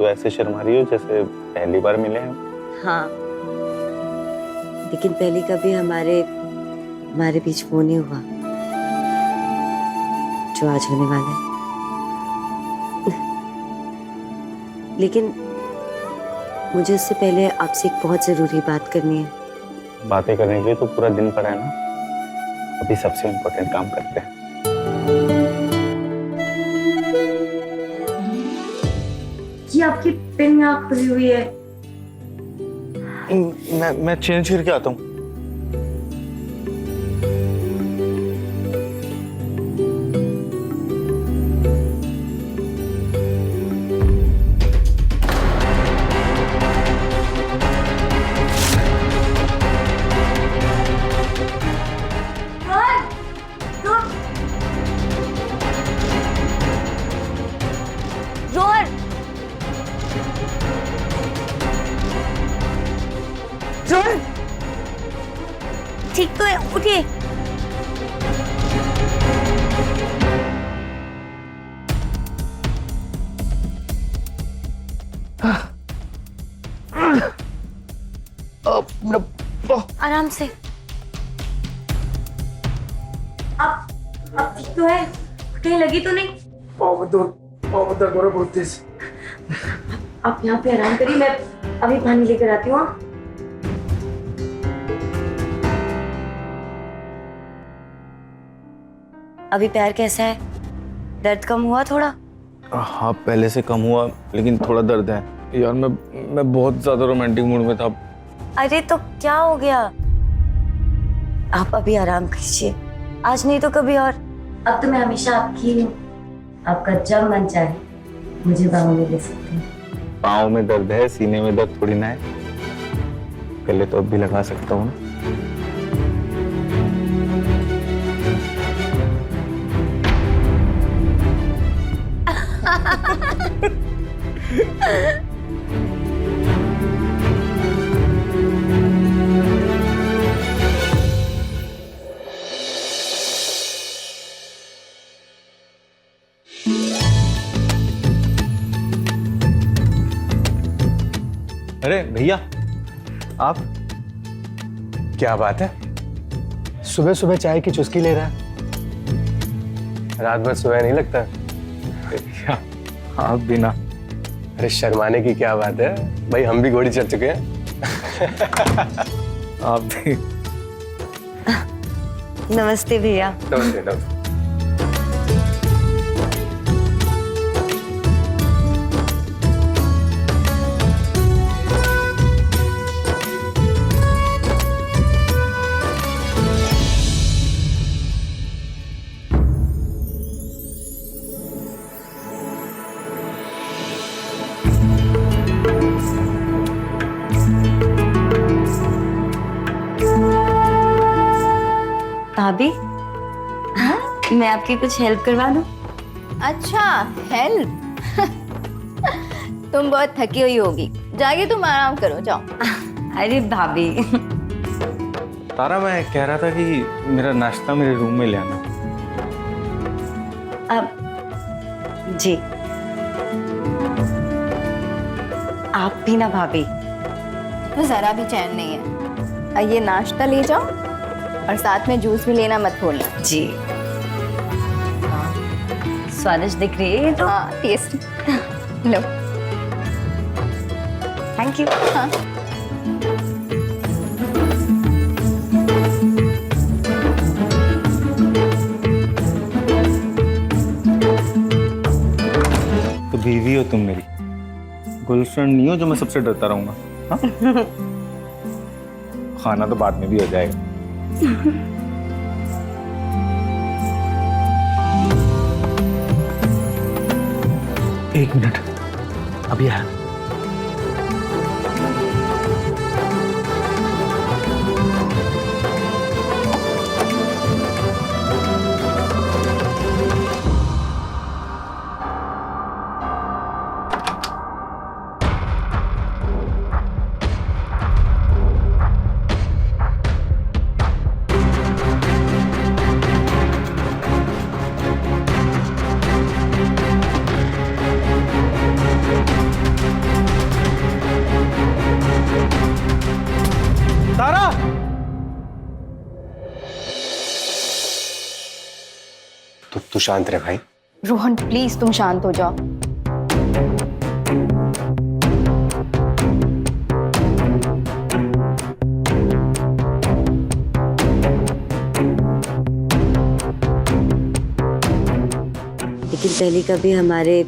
तो ऐसे शर्मा रही हो जैसे पहली बार मिले हैं। हाँ, लेकिन पहले कभी हमारे बीच वो नहीं हुआ जो आज होने वाला है। लेकिन मुझे उससे पहले आपसे एक बहुत जरूरी बात करनी है। बातें करने के लिए तो पूरा दिन पड़ा है ना, अभी सबसे इम्पोर्टेंट काम करते हैं। ये आपकी पिन यहाँ खुली हुई है। मैं चेंज करके आता हूँ। रोहन, रोहन, ठीक तो है, उठिए। आराम से। अब ठीक तो है, कहीं लगी तो नहीं? पाँव दर्द हो रहा बहुत तेज। आप यहाँ पे आराम करिए, मैं अभी पानी लेकर आती हूँ। अभी पैर कैसा है? दर्द कम हुआ थोड़ा? हाँ, पहले से कम हुआ, लेकिन थोड़ा दर्द है यार। मैं बहुत ज्यादा रोमांटिक मूड में था। अरे तो क्या हो गया? आप अभी आराम कीजिए, आज नहीं तो कभी और। अब तो मैं हमेशा आपकी हूँ, आपका जब मन चाहे मुझे बाहों में ले सकते हैं। पाँव में दर्द है, सीने में दर्द थोड़ी ना है। पहले तो अब भी लगा सकता हूँ ना। अरे भैया, आप? क्या बात है, सुबह सुबह चाय की चुस्की ले रहा है? रात भर सोया नहीं लगता? आप भी ना। अरे शर्माने की क्या बात है भाई, हम भी घोड़ी चढ़ चुके हैं। आप भी। नमस्ते भैया। नमस्ते नमस्ते। भाभी, मैं आपकी कुछ हेल्प करवा दूं? अच्छा, हेल्प? तुम बहुत थकी हुई होगी, जाइए तुम आराम करो, जाओ। अरे भाभी। तारा, मैं कह रहा था कि मेरा नाश्ता मेरे रूम में ले आना। अब जी, आप भी ना भाभी। तो जरा भी चैन नहीं है। ये नाश्ता ले जाओ और साथ में जूस भी लेना मत भूलना। जी, स्वादिष्ट दिख रही है ये तो। हाँ, टेस्ट लो। Thank you. हाँ। तो बीवी हो तुम मेरी, गर्लफ्रेंड नहीं हो जो मैं सबसे डरता रहूंगा। हाँ? खाना तो बाद में भी हो जाएगा। एक मिनट, अभी आया। तू शांत रह भाई। रोहन प्लीज तुम शांत हो जाओ। लेकिन पहले कभी हमारे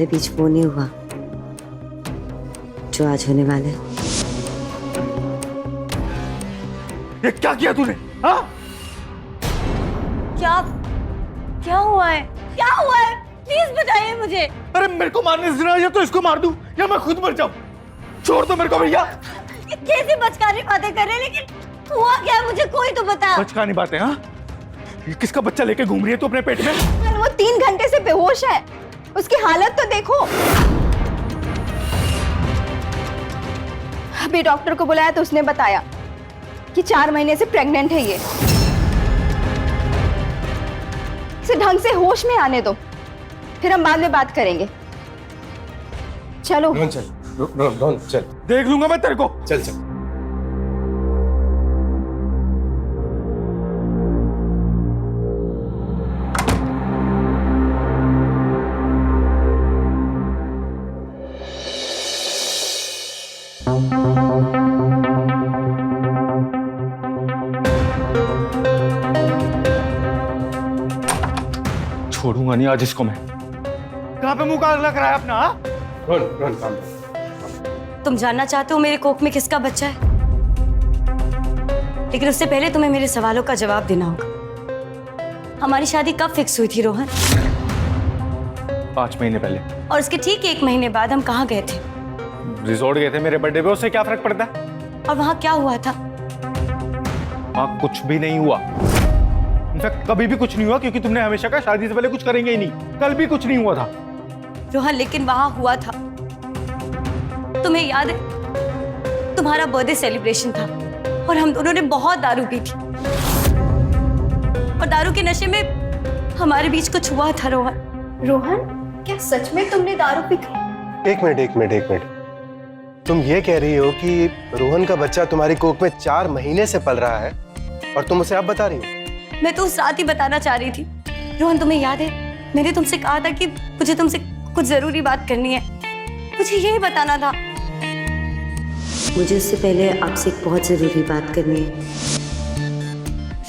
बीच वो नहीं हुआ जो आज होने वाला है। ये क्या किया तूने? हाँ? क्या हुआ है? क्या हुआ है? प्लीज बताइए मुझे। अरे मेरे को मारने से ना, या तो इसको मार दूं या मैं खुद मर जाऊं। छोड़ दो मेरे को भैया। ये कैसी बचकानी बातें कर रहे हैं, लेकिन हुआ क्या है मुझे कोई तो बता। बचकानी बातें? हाँ, ये किसका बच्चा लेके घूम रही है तू अपने पेट में? वो 3 घंटे से बेहोश है, उसकी हालत तो देखो। अभी डॉक्टर को बुलाया तो उसने बताया कि 4 महीने से प्रेग्नेंट है ये। इसे ढंग से होश में आने दो, फिर हम बाद में बात करेंगे। चलो रोहन चल, रोहन चल, देख लूंगा मैं तेरे को। चल चल। छोड़ूंगा नहीं आज इसको मैं। कहां पे मुंह काला कराया अपना? हाँ? रोहन काम कर। तुम जानना चाहते हो मेरे कोख में किसका बच्चा है, लेकिन उससे पहले तुम्हें मेरे सवालों का जवाब देना होगा। हमारी शादी कब फिक्स हुई थी रोहन? 5 महीने पहले। और उसके ठीक 1 महीने बाद हम कहाँ गए थे? रिजॉर्ट गए थे मेरे बर्थडे पे। उससे क्या फर्क पड़ता है? और वहां क्या हुआ था? हाँ, कुछ भी नहीं हुआ। इनफैक्ट कभी भी कुछ नहीं हुआ, क्योंकि तुमने हमेशा कहा शादी से पहले कुछ करेंगे ही नहीं। कल भी कुछ नहीं हुआ था। रोहन, लेकिन वहां हुआ था। तुम्हें याद है, तुम्हारा बर्थडे सेलिब्रेशन था और हम दोनों ने बहुत दारू पी थी, और दारू के नशे में हमारे बीच कुछ हुआ था। रोहन, क्या सच में तुमने दारू पी थी? एक मिनट। तुम ये कह रही हो कि रोहन का बच्चा तुम्हारी कोख में 4 महीने से पल रहा है और तुम उसे अब बता रही हो? मैं तो उस रात ही बताना चाह रही थी। रोहन, तुम्हें याद है, मैंने तुमसे कहा था कि मुझे तुमसे कुछ जरूरी बात करनी है। मुझे यही बताना था। मुझे उससे पहले आपसे एक बहुत जरूरी बात करनी है।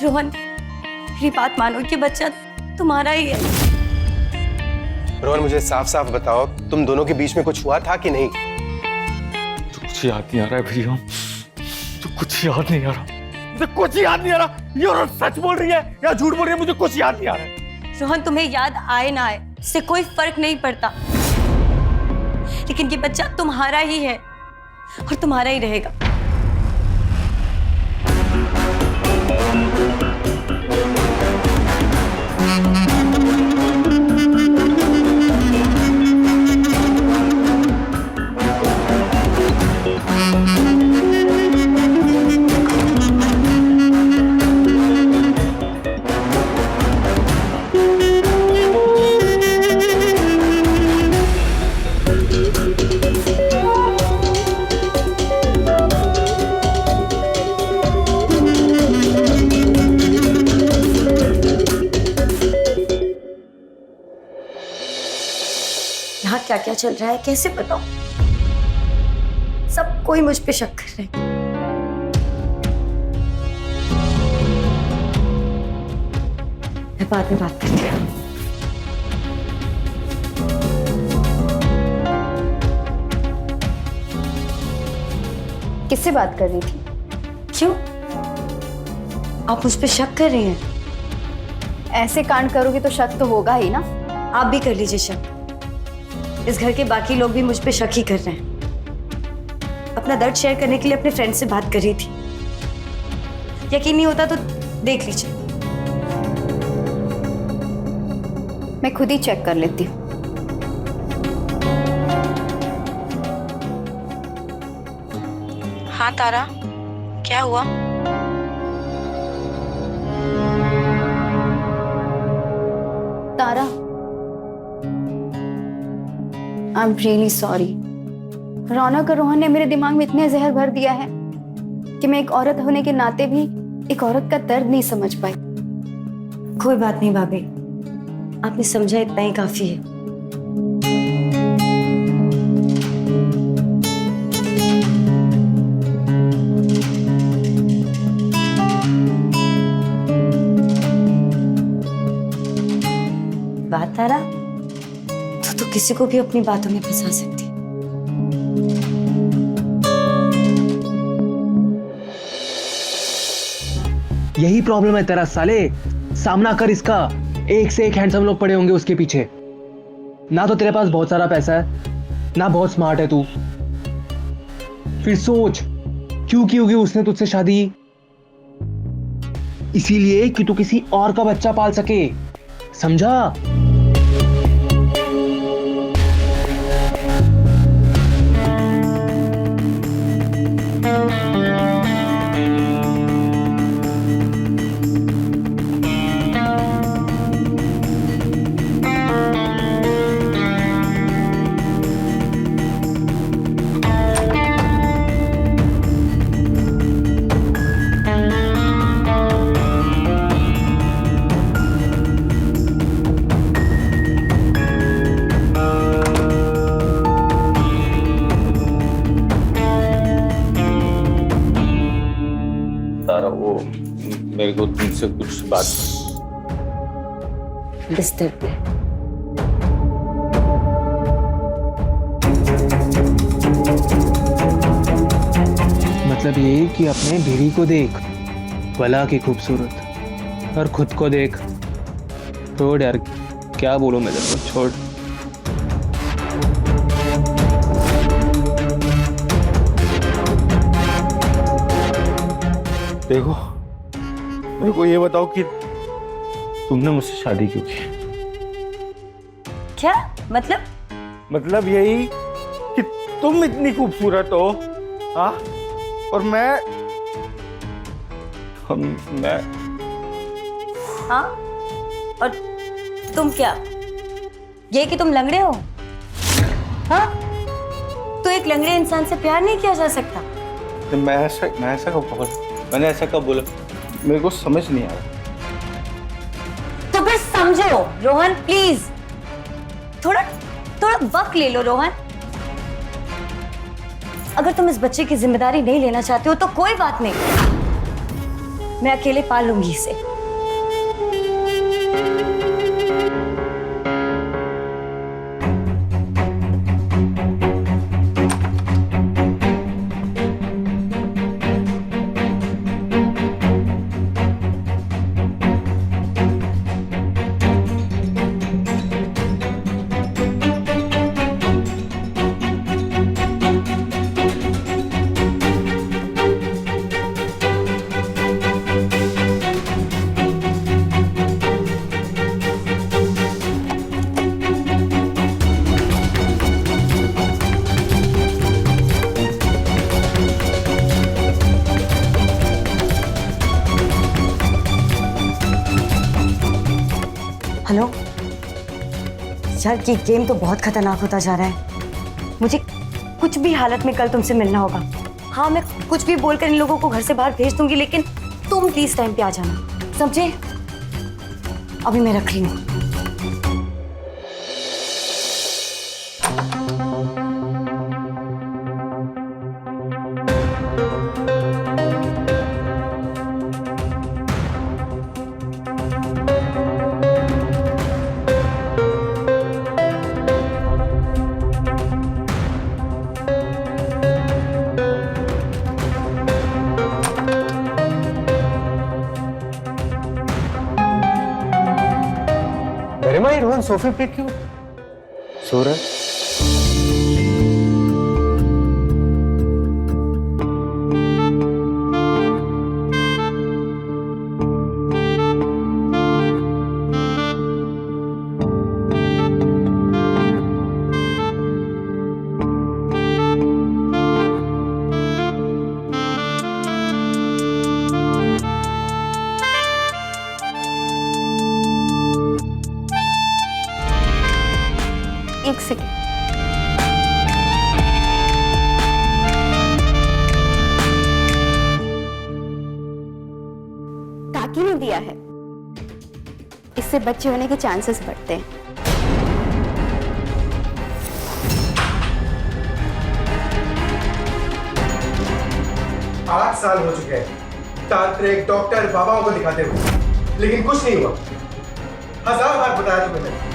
रोहन, मेरी बात मानो कि बच्चा तुम्हारा ही है। रोहन, मुझे साफ साफ बताओ, तुम दोनों के बीच में कुछ हुआ था कि नहीं? कुछ याद नहीं आ रहा है भैया। तो कुछ याद नहीं आ रहा, मुझे कुछ याद नहीं आ रहा। ये औरत सच बोल रही है या झूठ बोल रही है, मुझे कुछ याद नहीं आ रहा है। रोहन, तुम्हें याद आए ना आए इससे कोई फर्क नहीं पड़ता, लेकिन ये बच्चा तुम्हारा ही है और तुम्हारा ही रहेगा। यहाँ क्या क्या चल रहा है कैसे बताऊं? सब कोई मुझ पे शक कर रहे हैं। मैं बाद में बात करती हूँ। किससे बात कर रही थी? क्यों? आप मुझ पे शक कर रही हैं? ऐसे कांड करोगी तो शक तो होगा ही ना। आप भी कर लीजिए शक। इस घर के बाकी लोग भी मुझ पे शक ही कर रहे हैं। अपना दर्द शेयर करने के लिए अपने फ्रेंड से बात कर रही थी। यकीन नहीं होता तो देख लीजिए। मैं खुद ही चेक कर लेती हूँ। हाँ तारा, क्या हुआ? तारा, आई एम रियली सॉरी। रौनक और रोहन ने मेरे दिमाग में इतने जहर भर दिया है कि मैं एक औरत होने के नाते भी एक औरत का दर्द नहीं समझ पाई। कोई बात नहीं भाभी, आपने समझा, इतना ही काफी है। बात तारा, तो किसी को भी अपनी बातों में फंसा सकती है। यही प्रॉब्लम है तेरा साले, सामना कर इसका। एक से एक हैंडसम लोग पड़े होंगे उसके पीछे। ना तो तेरे पास बहुत सारा पैसा है, ना बहुत स्मार्ट है तू। फिर सोच क्यों की होगी उसने तुझसे शादी? इसीलिए कि तू किसी और का बच्चा पाल सके, समझा? तारा, वो मेरे को तुमसे कुछ बात। बिस्तर पे। मतलब ये कि अपने बीवी को देख भला की खूबसूरत, और खुद को देख। छोड़ यार, क्या बोलूं मैं तेरे को, छोड़। देखो, मेरे को ये बताओ कि तुमने मुझसे शादी क्यों की? क्या मतलब यही कि तुम इतनी खूबसूरत हो, हाँ, और मैं हाँ, और तुम क्या, ये कि तुम लंगड़े हो? हाँ, तो एक लंगड़े इंसान से प्यार नहीं किया जा सकता? मैं ऐसा कब बोला? मैंने ऐसा कब बोला? मेरे को समझ नहीं आ रहा। तो फिर समझो रोहन, प्लीज थोड़ा वक्त ले लो रोहन। अगर तुम इस बच्चे की जिम्मेदारी नहीं लेना चाहते हो तो कोई बात नहीं, मैं अकेले पाल लूंगी इसे। हेलो यार, ये गेम तो बहुत खतरनाक होता जा रहा है। मुझे कुछ भी हालत में कल तुमसे मिलना होगा। हाँ, मैं कुछ भी बोलकर इन लोगों को घर से बाहर भेज दूंगी, लेकिन तुम प्लीज टाइम पे आ जाना, समझे? अभी मैं रख रही हूँ। गरिमा, ये रोहन सोफे पे क्यों सो रहा है? एक सेकेंड। काकी ने दिया है। इससे बच्चे होने के चांसेस बढ़ते हैं। 8 साल हो चुके हैं तांत्रिक डॉक्टर बाबाओं को दिखाते हुए, लेकिन कुछ नहीं हुआ। 1000 बार बताया तुम्हें मैंने।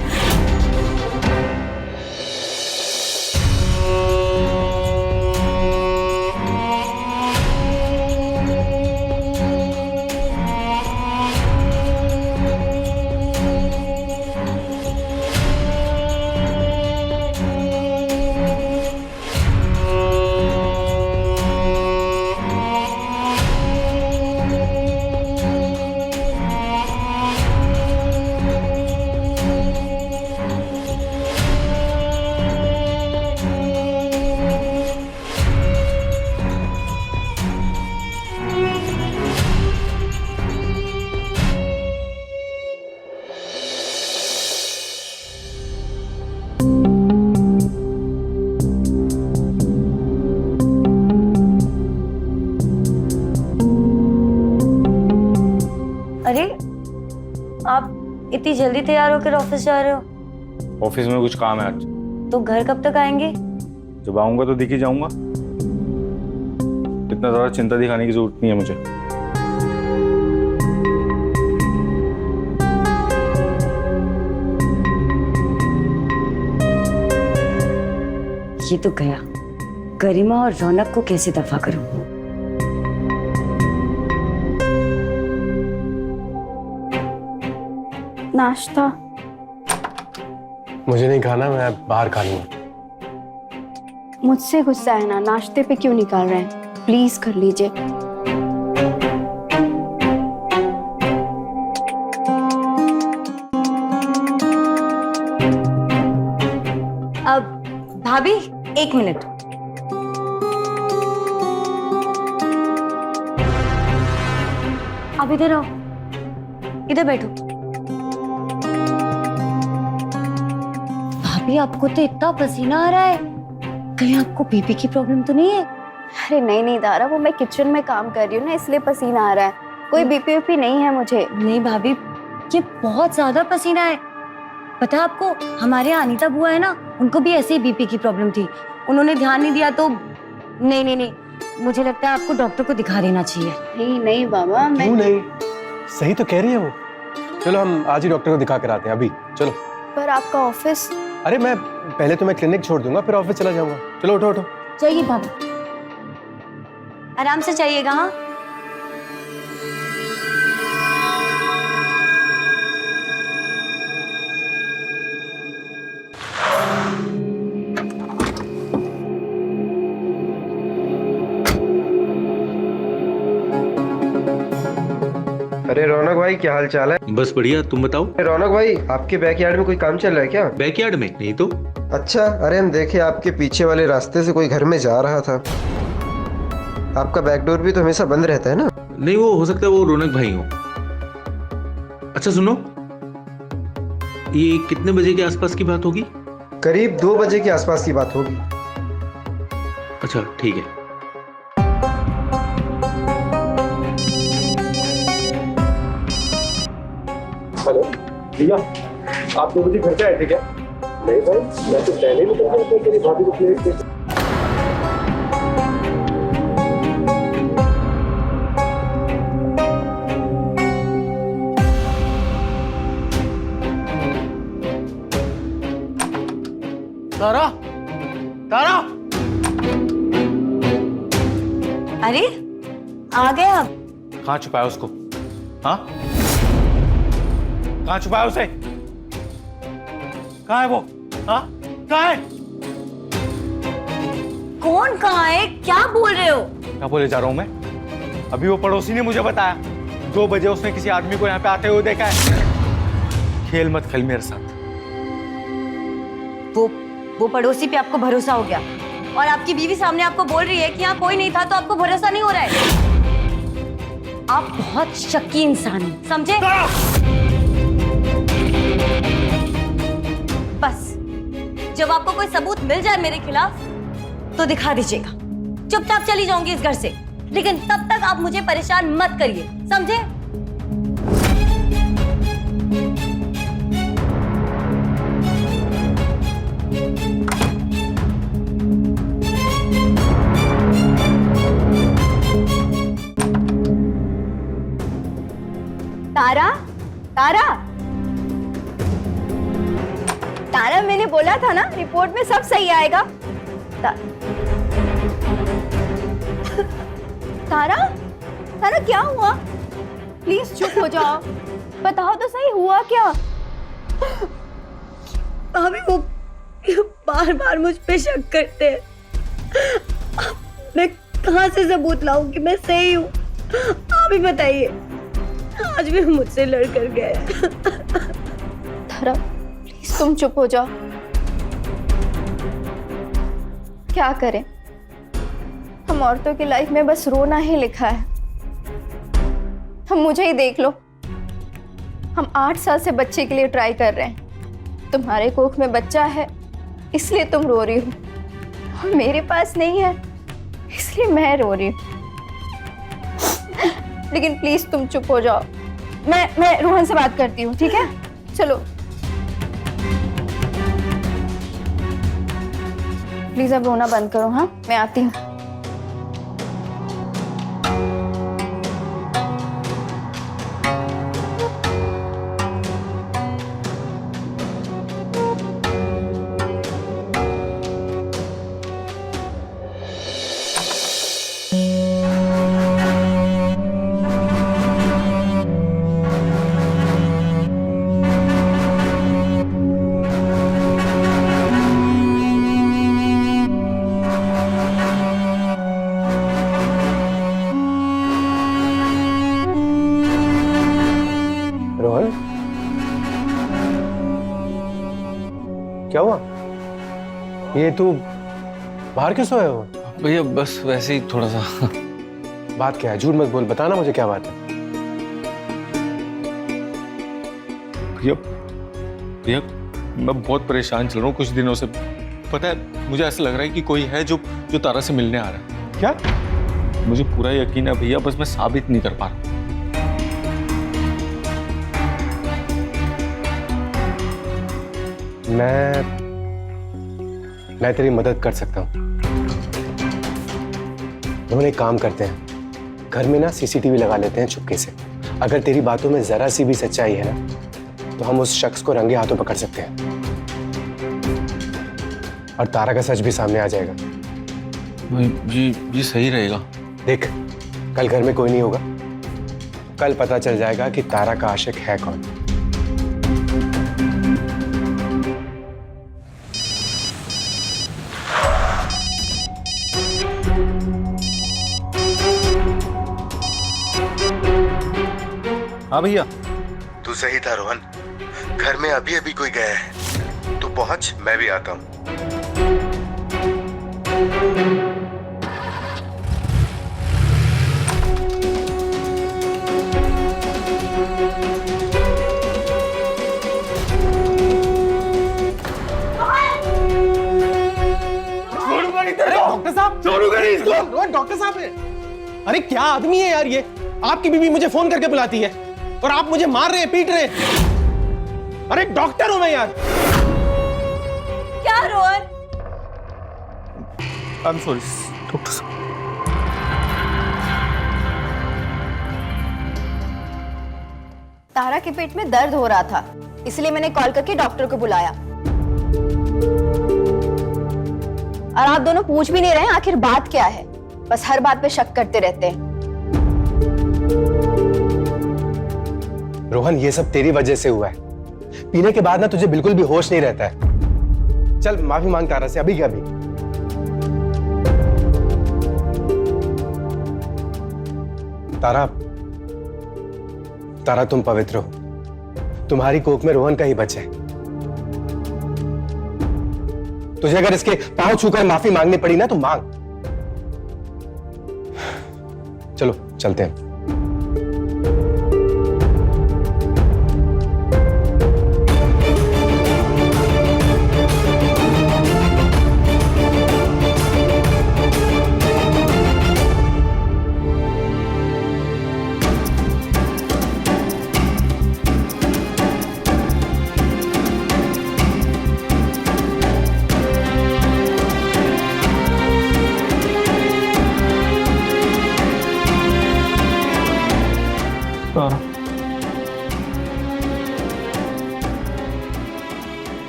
अरे आप इतनी जल्दी तैयार होकर ऑफिस जा रहे हो? ऑफिस में कुछ काम है आज। तो घर कब तक आएंगे? जब आऊंगा तो दिख ही जाऊंगा। इतना ज्यादा चिंता दिखाने की जरूरत नहीं है मुझे। ये तो गया, गरिमा और रौनक को कैसे दफा करूं? नाश्ता मुझे नहीं खाना, मैं बाहर खा लूंगा। मुझसे गुस्सा है ना, नाश्ते पे क्यों निकाल रहे हैं? प्लीज कर लीजिए। अब भाभी 1 मिनट। आप इधर आओ, इधर बैठो। भाभी आपको तो इतना पसीना आ रहा है, कहीं आपको बीपी की प्रॉब्लम तो नहीं है? अरे नहीं नहीं दारा, वो मैं किचन में काम कर रही हूँ ना, इसलिए पसीना आ रहा है। कोई बीपी वीपी नहीं है मुझे। नहीं भाभी, ये बहुत ज्यादा पसीना है। पता है आपको, हमारे यहाँ अनीता बुआ है ना, उनको भी ऐसे ही बीपी की प्रॉब्लम थी। उन्होंने ध्यान नहीं दिया तो नहीं नहीं नहीं, मुझे लगता है आपको डॉक्टर को दिखा देना चाहिए। नहीं नहीं बाबा, मैं क्यों नहीं? सही तो कह रही है वो। चलो हम आज ही डॉक्टर को दिखा कर आते हैं। अभी चलो। पर आपका ऑफिस? अरे मैं पहले तो मैं क्लिनिक छोड़ दूंगा, फिर ऑफिस चला जाऊंगा। चलो उठो उठो। चाहिए भाभी, आराम से चाहिएगा। हाँ अरे रौनक भाई, क्या हाल चाल है? बस बढ़िया, तुम बताओ। अरे रौनक भाई, आपके बैकयार्ड में कोई काम चल रहा है क्या? बैकयार्ड में नहीं तो। अच्छा, अरे हम देखे आपके पीछे वाले रास्ते से कोई घर में जा रहा था। आपका बैकडोर भी तो हमेशा बंद रहता है ना? नहीं, वो हो सकता है वो रौनक भाई हो। अच्छा सुनो, ये कितने बजे के आसपास की बात होगी? करीब 2 बजे के आसपास की बात होगी। अच्छा ठीक है। हेलो भैया, आप 2 बजे घर से आए थे क्या? नहीं भाई, मैं तो पहले ही निकल गया था तेरी भाभी को क्लिनिक से। तारा, तारा, अरे आ गए आप। कहाँ छुपाया उसको? हाँ, कहाँ छुपाया उसे? कहाँ है वो? हाँ, कहाँ है? कौन कहाँ है? क्या बोल रहे हो? क्या बोले जा रहा हूँ मैं? अभी वो पड़ोसी ने मुझे बताया 2 बजे उसने किसी आदमी को यहाँ पे आते हुए देखा है। खेल मत खेल मेरे साथ। वो पड़ोसी पे आपको भरोसा हो गया और आपकी बीवी सामने आपको बोल रही है कि यहाँ कोई नहीं था, तो आपको भरोसा नहीं हो रहा है। आप बहुत शक्की इंसान हैं, समझे? बस जब आपको कोई सबूत मिल जाए मेरे खिलाफ तो दिखा दीजिएगा। चुपचाप चली जाऊंगी इस घर से, लेकिन तब तक आप मुझे परेशान मत करिए, समझे? तारा, तारा मैंने बोला था ना रिपोर्ट में सब सही आएगा। तारा, तारा क्या हुआ? प्लीज चुप हो जाओ, बताओ तो सही हुआ क्या? भाभी वो बार बार मुझ पे शक करते हैं। मैं कहाँ से सबूत लाऊं कि मैं सही हूँ? आप ही बताइए। आज भी मुझसे लड़ कर गए। तारा प्लीज तुम चुप हो जाओ। क्या करें, हम औरतों की लाइफ में बस रोना ही लिखा है। हम मुझे ही देख लो, हम 8 साल से बच्चे के लिए ट्राई कर रहे हैं। तुम्हारे कोख में बच्चा है इसलिए तुम रो रही हो, और मेरे पास नहीं है इसलिए मैं रो रही हूँ। लेकिन प्लीज तुम चुप हो जाओ, मैं रोहन से बात करती हूँ, ठीक है? चलो प्लीज अब रोना बंद करो। हाँ, मैं आती हूँ। रोहन, क्या हुआ? ये तू बाहर क्यों सोया हो? भैया बस वैसे ही थोड़ा सा। बात क्या है? झूठ मत बोल, बताना मुझे क्या बात है। भैया, भैया मैं बहुत परेशान चल रहा हूँ कुछ दिनों से। पता है, मुझे ऐसा लग रहा है कि कोई है जो तारा से मिलने आ रहा है। क्या? मुझे पूरा यकीन है भैया, बस मैं साबित नहीं कर पा रहा। मैं तेरी मदद कर सकता हूँ। हम एक काम करते हैं, घर में ना सीसीटीवी लगा लेते हैं चुपके से। अगर तेरी बातों में जरा सी भी सच्चाई है ना, तो हम उस शख्स को रंगे हाथों पकड़ सकते हैं और तारा का सच भी सामने आ जाएगा। ये सही रहेगा। देख, कल घर में कोई नहीं होगा, कल पता चल जाएगा कि तारा का आशिक है कौन। हाँ भैया। तू सही था रोहन, घर में अभी अभी कोई गया है। तू पहुंच, मैं भी आता हूं। डॉक्टर साहब, डॉक्टर साहब है। अरे क्या आदमी है यार ये? आपकी बीवी मुझे फोन करके बुलाती है और आप मुझे मार रहे हैं, पीट रहे हैं। अरे डॉक्टर हूं मैं यार। क्या Rohan? I am sorry doctor साहब। तारा के पेट में दर्द हो रहा था, इसलिए मैंने कॉल करके डॉक्टर को बुलाया। और आप दोनों पूछ भी नहीं रहे हैं आखिर बात क्या है, बस हर बात पे शक करते रहते हैं। रोहन, ये सब तेरी वजह से हुआ है। पीने के बाद ना तुझे बिल्कुल भी होश नहीं रहता है। चल माफी मांग तारा से, अभी क्या अभी। तारा, तारा तुम पवित्र हो, तुम्हारी कोख में रोहन का ही बच्चा है। तुझे अगर इसके पांव छूकर माफी मांगनी पड़ी ना तो मांग। चलो चलते हैं।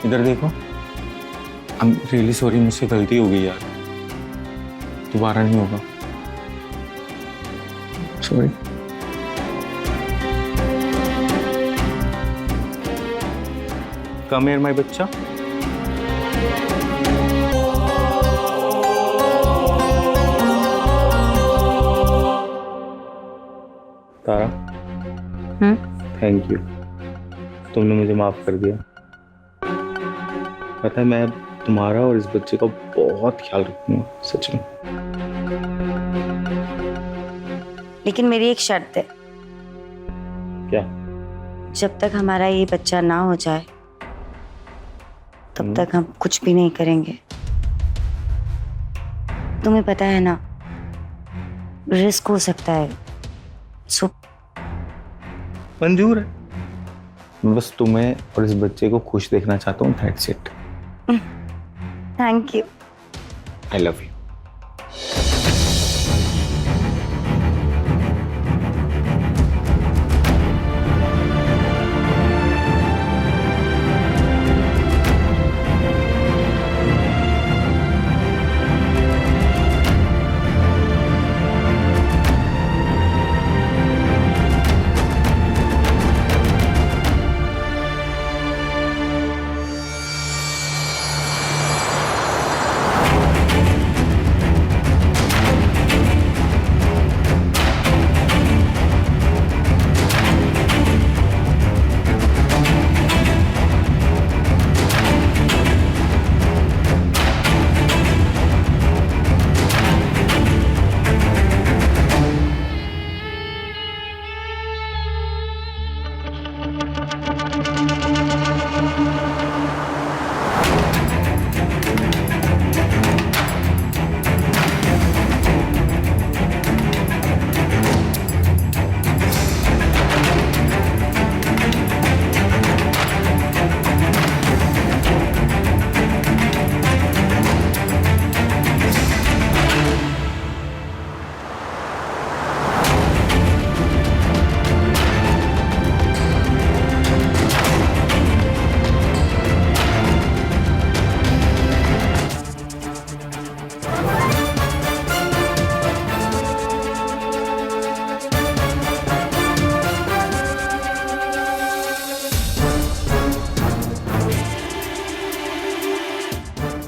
इधर देखो, आई एम रियली सॉरी, मुझसे गलती हो गई यार, दोबारा नहीं होगा, सॉरी। कम हियर माय बच्चा। तारा, थैंक यू, तुमने मुझे माफ कर दिया। पता है मैं तुम्हारा और इस बच्चे का बहुत ख्याल रखूंगा, सच में। लेकिन मेरी एक शर्त है। क्या? जब तक हमारा ये बच्चा ना हो जाए तब तक हम कुछ भी नहीं करेंगे। तुम्हें पता है ना, रिस्क हो सकता है। सो मंजूर है, मैं बस तुम्हें और इस बच्चे को खुश देखना चाहता हूँ, that's it. Thank you. I love you.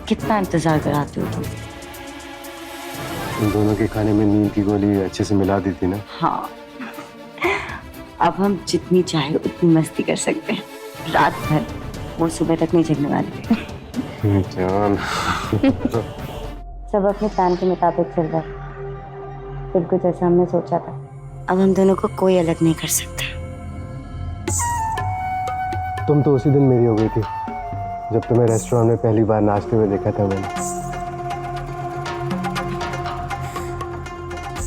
कितना इंतजार कराते हो तुम? उन दोनों के खाने में नींद की गोली अच्छे से मिला दी थी ना। हाँ, अब हम जितनी चाहे उतनी मस्ती कर सकते हैं। रात भर, वो सुबह तक नहीं जगने वाले थे। जान। सब अपने प्लान के मुताबिक चल रहा है, बिल्कुल जैसा हमने सोचा था। अब हम दोनों को कोई अलग नहीं कर सकता। तुम तो उसी दिन मेरी हो गई थी जब तुम्हें रेस्टोरेंट में पहली बार नाचते हुए देखा था मैंने।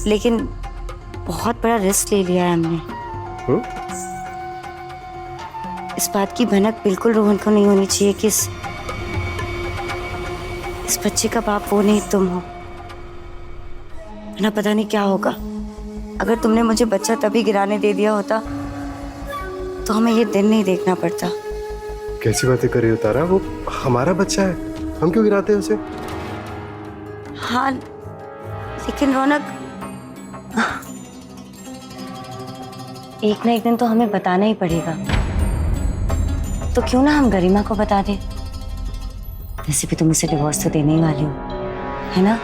लेकिन बहुत बड़ा रिस्क ले लिया है हमने। इस बात की भनक बिल्कुल रोहन को नहीं होनी चाहिए कि इस बच्चे का बाप वो नहीं तुम हो। ना पता नहीं क्या होगा। अगर तुमने मुझे बच्चा तभी गिराने दे दिया होता तो हमें ये दिन नहीं देखना पड़ता। कैसी बातें कर रही हो तारा? वो हमारा बच्चा है, हम क्यों गिराते हैं उसे? हाँ, लेकिन रौनक, एक ना एक दिन तो हमें बताना ही पड़ेगा। तो क्यों ना हम गरिमा को बता दें? वैसे भी तुम इसे डिवोर्स तो देने ही वाली हो, है ना?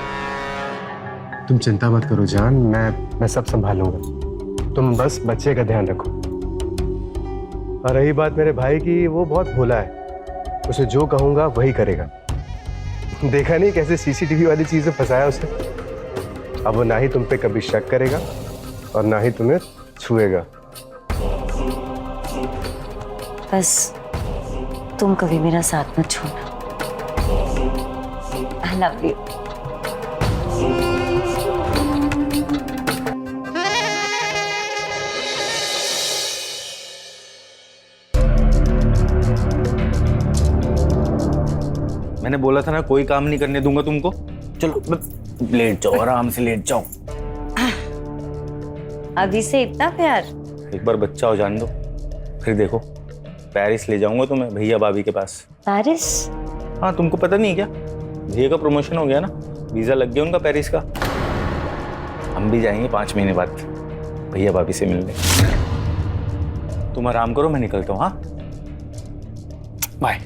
तुम चिंता मत करो जान, मैं सब संभालूंगा। तुम बस बच्चे का ध्यान रखो। और रही बात मेरे भाई की, वो बहुत भोला है, उसे जो कहूंगा वही करेगा। देखा नहीं कैसे सीसीटीवी वाली चीजें फंसाया उसे? अब वो ना ही तुम पे कभी शक करेगा और ना ही तुम्हें छुएगा। बस तुम कभी मेरा साथ मत छोड़ना। I love you. मैंने बोला था ना, कोई काम नहीं करने दूंगा तुमको। चलो लेट जाओ, आराम से लेट जाओ। अभी से इतना प्यार? एक बार बच्चा हो जाने दो, फिर देखो। पेरिस ले जाऊंगा तुम्हें भैया भाभी के पास। पेरिस? हाँ, तुमको पता नहीं क्या, भैया का प्रमोशन हो गया ना, वीजा लग गया उनका पेरिस का। हम भी जाएंगे 5 महीने बाद भैया भाभी से मिलने। तुम आराम करो, मैं निकलता हूँ। हाँ, बाय।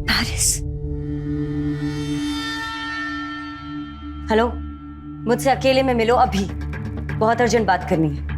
पेरिस? हेलो, मुझसे अकेले में मिलो अभी, बहुत अर्जेंट बात करनी है।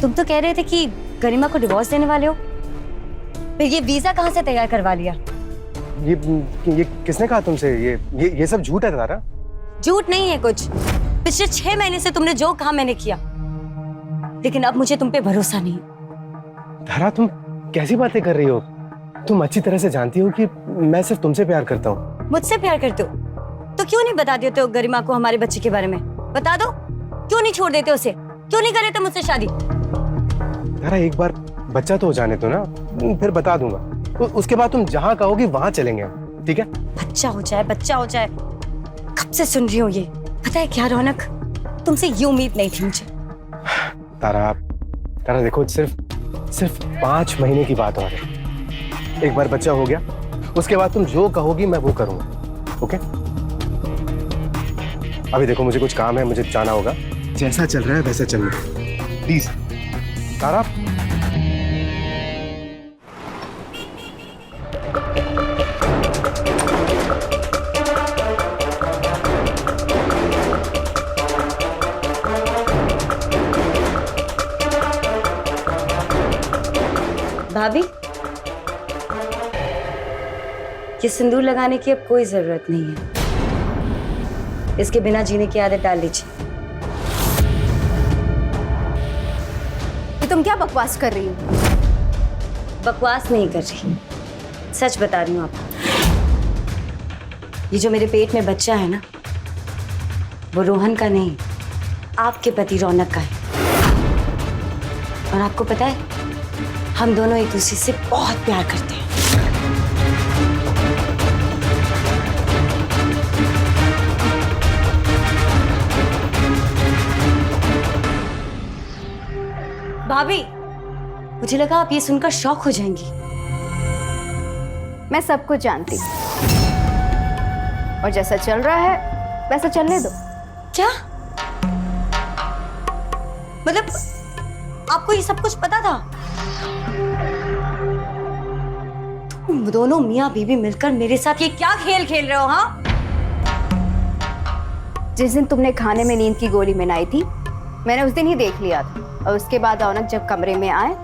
तुम तो कह रहे थे कि गरिमा को डिवोर्स देने वाले हो, फिर ये वीजा कहाँ से तैयार करवा लिया? ये किसने कहा तुमसे? ये सब झूठ है तारा। झूठ नहीं है कुछ। पिछले 6 महीने से तुमने जो कहा मैंने किया, लेकिन अब मुझे तुम पे भरोसा नहीं। तारा, तुम कैसी बातें कर रही हो? तुम अच्छी तरह से जानती हो कि मैं सिर्फ तुमसे प्यार करता हूँ। मुझसे प्यार करते हो तो क्यों नहीं बता देते हो गरिमा को हमारे बच्चे के बारे में? बता दो, क्यों नहीं छोड़ देते उसे? क्यों नहीं कर रहे थे मुझसे शादी? तारा, एक बार बच्चा तो हो जाने दो ना, फिर बता दूंगा। उसके बाद तुम जहाँ कहोगी वहां चलेंगे, ठीक है? बच्चा हो जाए, बच्चा हो जाए, कब से सुन रही हूँ ये। पता है क्या रौनक, तुमसे ये उम्मीद नहीं थी मुझे। तारा देखो, सिर्फ 5 महीने की बात और है। एक बार बच्चा हो गया, उसके बाद तुम जो कहोगी मैं वो करूंगा, ओके? अभी देखो, मुझे कुछ काम है, मुझे जाना होगा। जैसा चल रहा है वैसा चलना, प्लीज। तारा, भाभी, ये सिंदूर लगाने की अब कोई जरूरत नहीं है। इसके बिना जीने की आदत डाल लीजिए। ये तुम क्या बकवास कर रही हो? बकवास नहीं कर रही, सच बता रही हूँ आपको। ये जो मेरे पेट में बच्चा है ना, वो रोहन का नहीं, आपके पति रौनक का है। और आपको पता है, हम दोनों एक दूसरे से बहुत प्यार करते हैं। भाभी, मुझे लगा आप ये सुनकर शॉक हो जाएंगी। मैं सब कुछ जानती हूँ, और जैसा चल रहा है वैसा चलने दो। क्या मतलब, आपको ये सब कुछ पता था? तुम दोनों मियाँ बीवी मिलकर मेरे साथ ये क्या खेल खेल रहे हो? हाँ, जिस दिन तुमने खाने में नींद की गोली मिलाई थी, मैंने उस दिन ही देख लिया था। और उसके बाद रौनक जब कमरे में आए,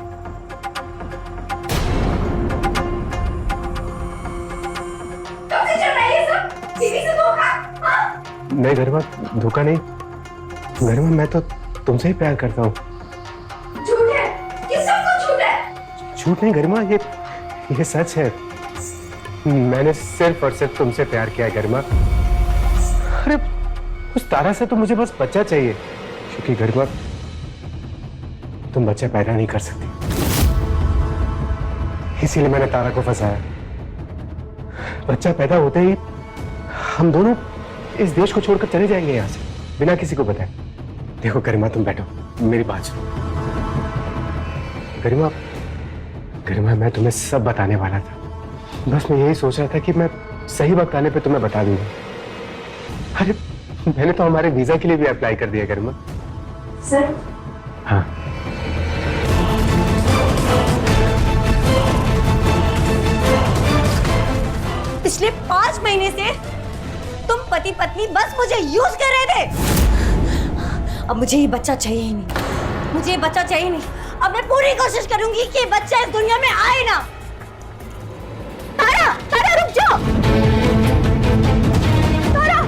नहीं गरिमा, धोखा नहीं। गरिमा, मैं तो तुमसे ही प्यार करता हूँ। झूठ है, ये सब कुछ झूठ है। झूठ नहीं गरिमा, ये सच है। मैंने सिर्फ और सिर्फ तुमसे प्यार किया है गरिमा। अरे उस तारा से तो मुझे बस बच्चा चाहिए, क्योंकि गरिमा तुम बच्चा पैदा नहीं कर सकती, इसीलिए मैंने तारा को फंसाया। बच्चा पैदा होते ही हम दोनों इस देश को छोड़कर चले जाएंगे यहाँ से, बिना किसी को बताए। देखो गरिमा, तुम बैठो, मेरी बात सुनो। गरिमा, मैं तुम्हें सब बताने वाला था। बस मैं यही सोच रहा था कि मैं सही वक्त आने पे तुम्हें बता दूंगा। अरे मैंने तो हमारे वीजा के लिए भी अप्लाई कर दिया गरिमा। सर? हाँ। पिछले 5 महीने से तुम पति पत्नी बस मुझे यूज कर रहे थे। अब मुझे ये बच्चा चाहिए ही नहीं, मुझे ये बच्चा चाहिए नहीं। अब मैं पूरी कोशिश करूंगी कि ये बच्चा इस दुनिया में आए ना। तारा, तारा रुक जाओ। तारा,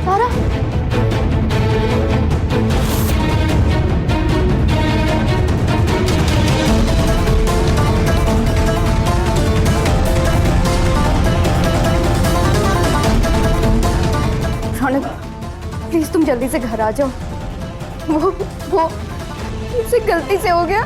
तारा, प्लीज तुम जल्दी से घर आ जाओ। वो मुझसे गलती से हो गया।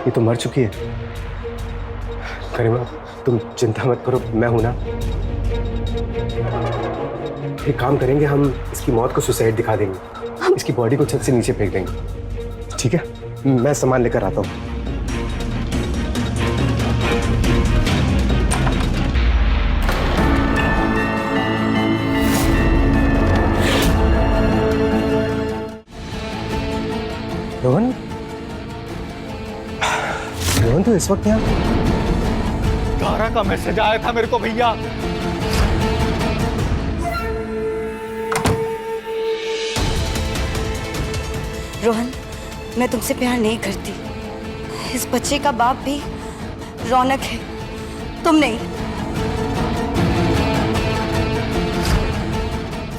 ये तो मर चुकी है। करीमा, तुम चिंता मत करो, मैं हूं ना। एक काम करेंगे, हम इसकी मौत को सुसाइड दिखा देंगे, इसकी बॉडी को छत से नीचे फेंक देंगे। ठीक है, मैं सामान लेकर आता हूं। रोहन, रोहन तो इस वक्त यहाँ? तारा का मैसेज आया था मेरे को भैया। रोहन, मैं तुमसे प्यार नहीं करती। इस बच्चे का बाप भी रौनक है, तुम नहीं।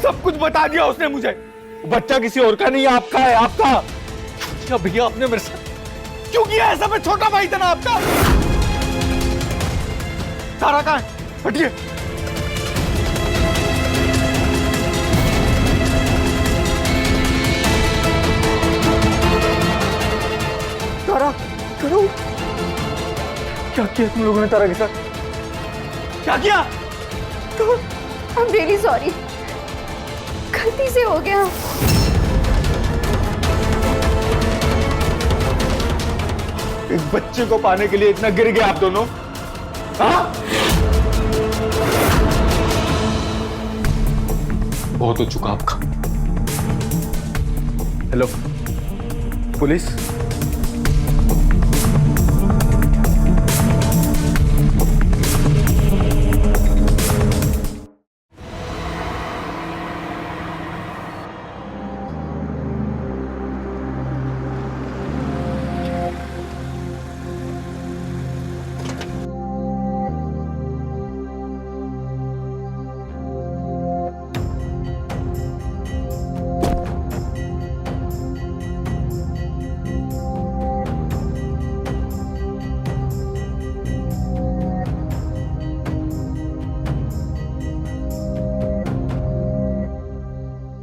सब कुछ बता दिया उसने मुझे। बच्चा किसी और का नहीं, आपका है, आपका। क्या भैया आपने मेरे साथ क्यों किया ऐसा? मैं छोटा भाई था ना आपका। तारा कहाँ है? हटिए। तारा, करो। क्या किया तुम लोगों ने तारा के साथ? क्या किया? I'm really sorry, गलती से हो गया। इस बच्चे को पाने के लिए इतना गिर गए आप दोनों? हाँ? बहुत हो चुका आपका। हेलो पुलिस,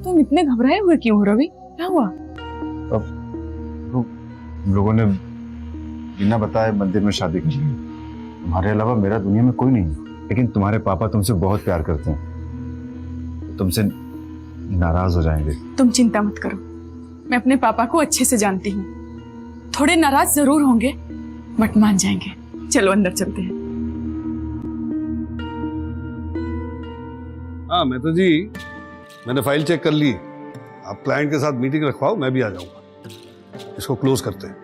तुम इतने घबराए हुए क्यों हो रवि? क्या हुआ? लोगों ने बिना बताए मंदिर में शादी कर ली। तुम्हारे अलावा मेरा दुनिया में कोई नहीं है। लेकिन तुम्हारे पापा तुमसे बहुत प्यार करते हैं, तुमसे नाराज हो जाएंगे। तुम चिंता मत करो, मैं अपने पापा को अच्छे से जानती हूँ। थोड़े नाराज जरूर होंगे बट मान जाएंगे। चलो अंदर चलते हैं। हाँ मेहता जी, मैंने फाइल चेक कर ली। आप क्लाइंट के साथ मीटिंग रखवाओ, मैं भी आ जाऊंगा। इसको क्लोज करते हैं।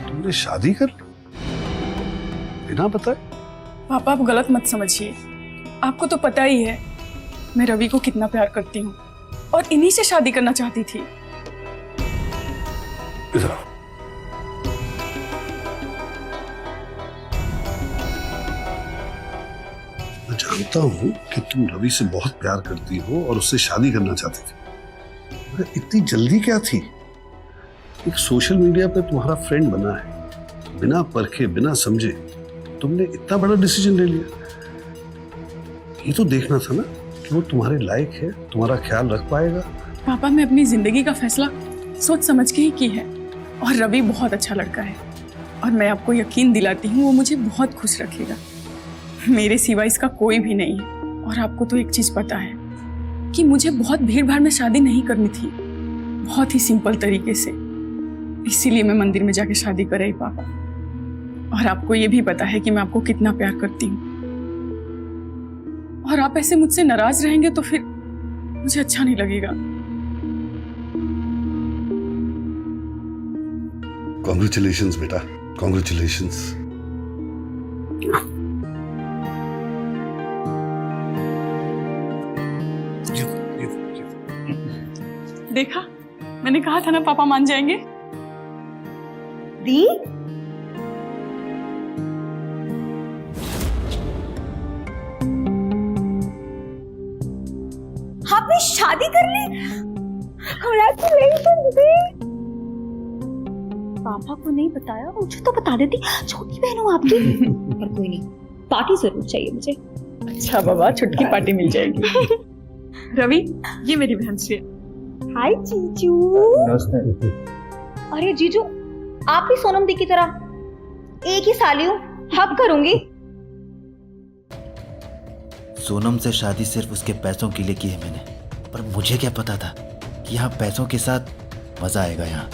तुमने शादी कर ली बिना बताए? पापा आप गलत मत समझिए, आपको तो पता ही है मैं रवि को कितना प्यार करती हूँ और इन्हीं से शादी करना चाहती थी। इधर आओ। मैं जानता हूं कि तुम रवि से बहुत प्यार करती हो और उससे शादी करना चाहती थी, मगर इतनी जल्दी क्या थी? एक सोशल मीडिया पे तुम्हारा फ्रेंड बना है, बिना परखे बिना समझे तुमने इतना बड़ा डिसीजन ले लिया। ये तो देखना था ना कि वो तुम्हारे लायक है, तुम्हारा ख्याल रख पाएगा। पापा मैं अपनी जिंदगी का फैसला सोच समझ के ही की है और रवि बहुत अच्छा लड़का है और मैं आपको यकीन दिलाती हूँ वो मुझे बहुत खुश रखेगा। मेरे सिवा इसका कोई भी नहीं है और आपको तो एक चीज पता है कि मुझे बहुत भीड़ भाड़ में शादी नहीं करनी थी, बहुत ही सिंपल तरीके से। इसीलिए मैं मंदिर में जाके शादी कर रही पापा। और आपको ये भी पता है कि मैं आपको कितना प्यार करती हूँ, और आप ऐसे मुझसे नाराज रहेंगे तो फिर मुझे अच्छा नहीं लगेगा। कॉन्ग्रेचुलेशंस बेटा, कॉन्ग्रेचुलेशंस। देखा, मैंने कहा था ना पापा मान जाएंगे। दी आपने शादी कर ली? Congratulations दी। पापा को नहीं बताया, मुझे तो बता देती, छोटी बहन हूँ आपकी। पर कोई नहीं, पार्टी जरूर चाहिए मुझे। अच्छा बाबा, छुटकी पार्टी मिल जाएगी। रवि, ये मेरी बहन श्रेया। हाय जीजू। अरे जीजू, आप भी सोनम दी की तरह एक ही साली हूँ, हक करूंगी। सोनम से शादी सिर्फ उसके पैसों के लिए की है मैंने, पर मुझे क्या पता था कि यहाँ पैसों के साथ मजा आएगा। यहाँ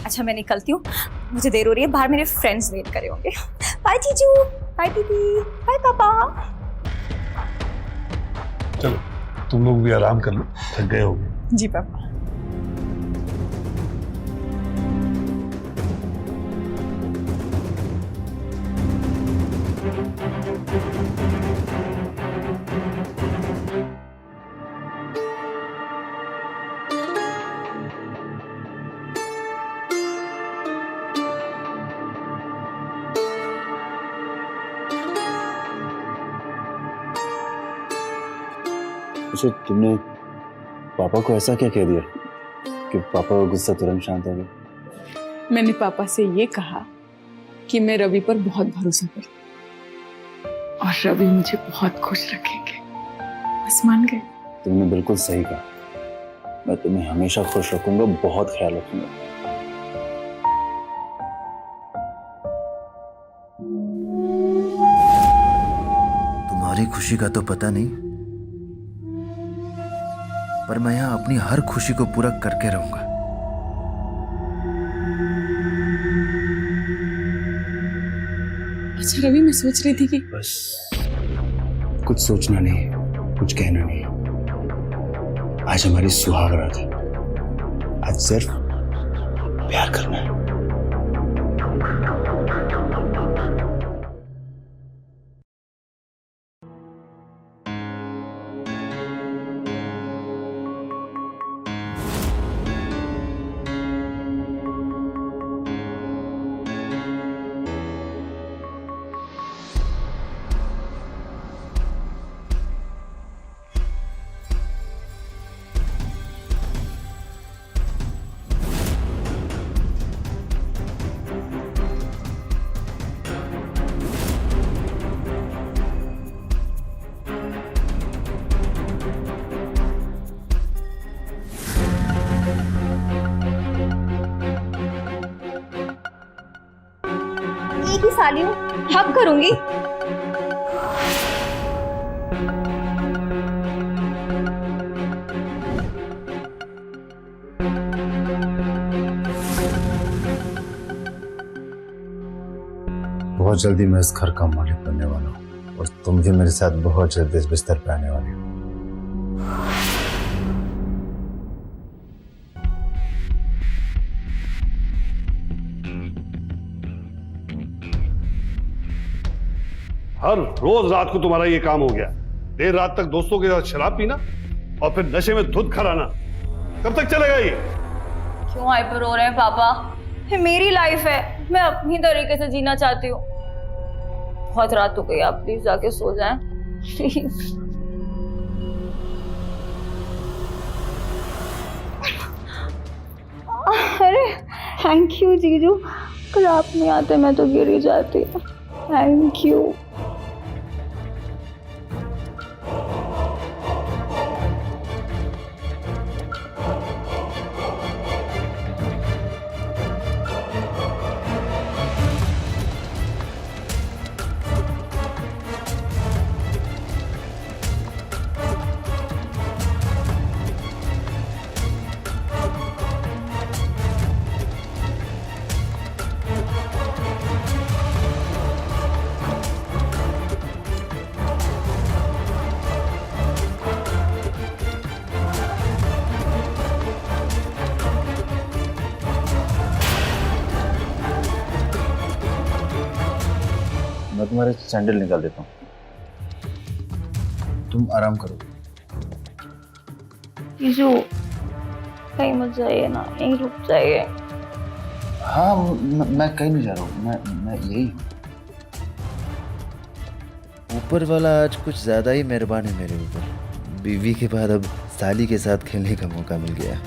अच्छा, मैं निकलती हूँ, मुझे देर हो रही है, बाहर मेरे फ्रेंड्स वेट कर रहे होंगे। बाय जीजू, बाय दीदी, बाय पापा। चलो तुम लोग भी आराम कर लो, थक गए होंगे। जी पापा। अच्छा, तुमने पापा को ऐसा क्या कह दिया कि पापा का गुस्सा तुरंत शांत हो गया? मैंने पापा से ये कहा कि मैं रवि पर बहुत भरोसा करती हूँ और रवि मुझे बहुत खुश रखेंगे। बस मान गए। तुमने बिल्कुल सही कहा, मैं तुम्हें हमेशा खुश रखूंगा, बहुत ख्याल रखूंगा। तुम्हारी खुशी का तो पता नहीं, पर मैं यहाँ अपनी हर खुशी को पूरा करके रहूंगा। अच्छा रवि, मैं सोच रही थी कि बस कुछ सोचना नहीं, कुछ कहना नहीं। आज हमारी सुहाग रात है, आज सिर्फ प्यार करना है। एक ही साली हूँ, हक करूंगी। बहुत जल्दी मैं इस घर का मालिक बनने वाला हूँ और तुम भी मेरे साथ बहुत जल्दी इस बिस्तर पे आने वाली हो। हर रोज रात को तुम्हारा ये काम हो गया, देर रात तक दोस्तों के साथ शराब पीना और फिर नशे में धुत खराना। कब तक चलेगा ये? क्यों हाइपर हो रहे हैं पापा? ये मेरी लाइफ है, मैं अपनी तरीके से जीना चाहती हूँ। बहुत रात हो गई, आप प्लीज जाके सो जाएं प्लीज। अरे थैंक यू जीजू, कल आप नहीं आते मैं तो गिर ही जाती। Thank you. मैं तुम्हारे सैंडल निकाल देता हूँ, तुम आराम करो। जीजू कहीं मत जाइए ना, यहीं रुक जाइए। हाँ मैं कहीं नहीं जा रहा हूँ, मैं यही हूँ। ऊपर वाला आज कुछ ज्यादा ही मेहरबान है मेरे ऊपर। बीवी के बाद अब साली के साथ खेलने का मौका मिल गया।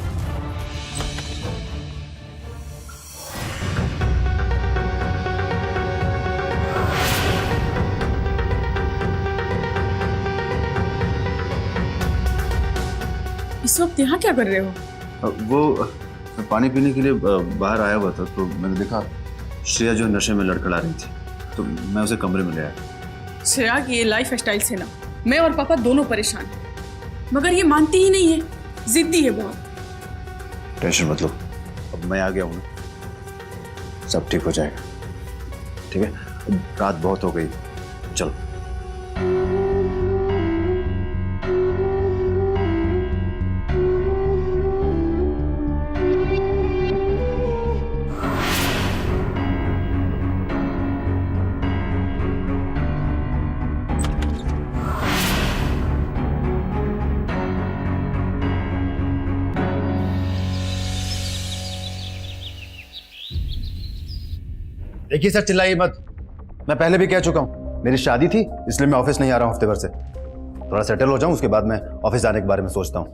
इस वक्त यहाँ क्या कर रहे हो? वो पानी पीने के लिए बाहर आया हुआ था, तो मैंने देखा श्रेया जो नशे में लड़खड़ा रही थी, तो मैं उसे कमरे में ले आया। श्रेया की ये लाइफ स्टाइल से ना मैं और पापा दोनों परेशान हैं, मगर ये मानती ही नहीं है, जिद्दी है बहुत। टेंशन मत लो, अब मैं आ गया हूँ, सब ठीक हो जाएगा। ठीक है, अब रात बहुत हो गई, चलो। देखिए सर, चिल्लाइए मत। मैं पहले भी कह चुका हूँ, मेरी शादी थी इसलिए मैं ऑफिस नहीं आ रहा हूँ हफ्ते भर से। थोड़ा सेटल हो जाऊँ, उसके बाद मैं ऑफिस जाने के बारे में सोचता हूँ।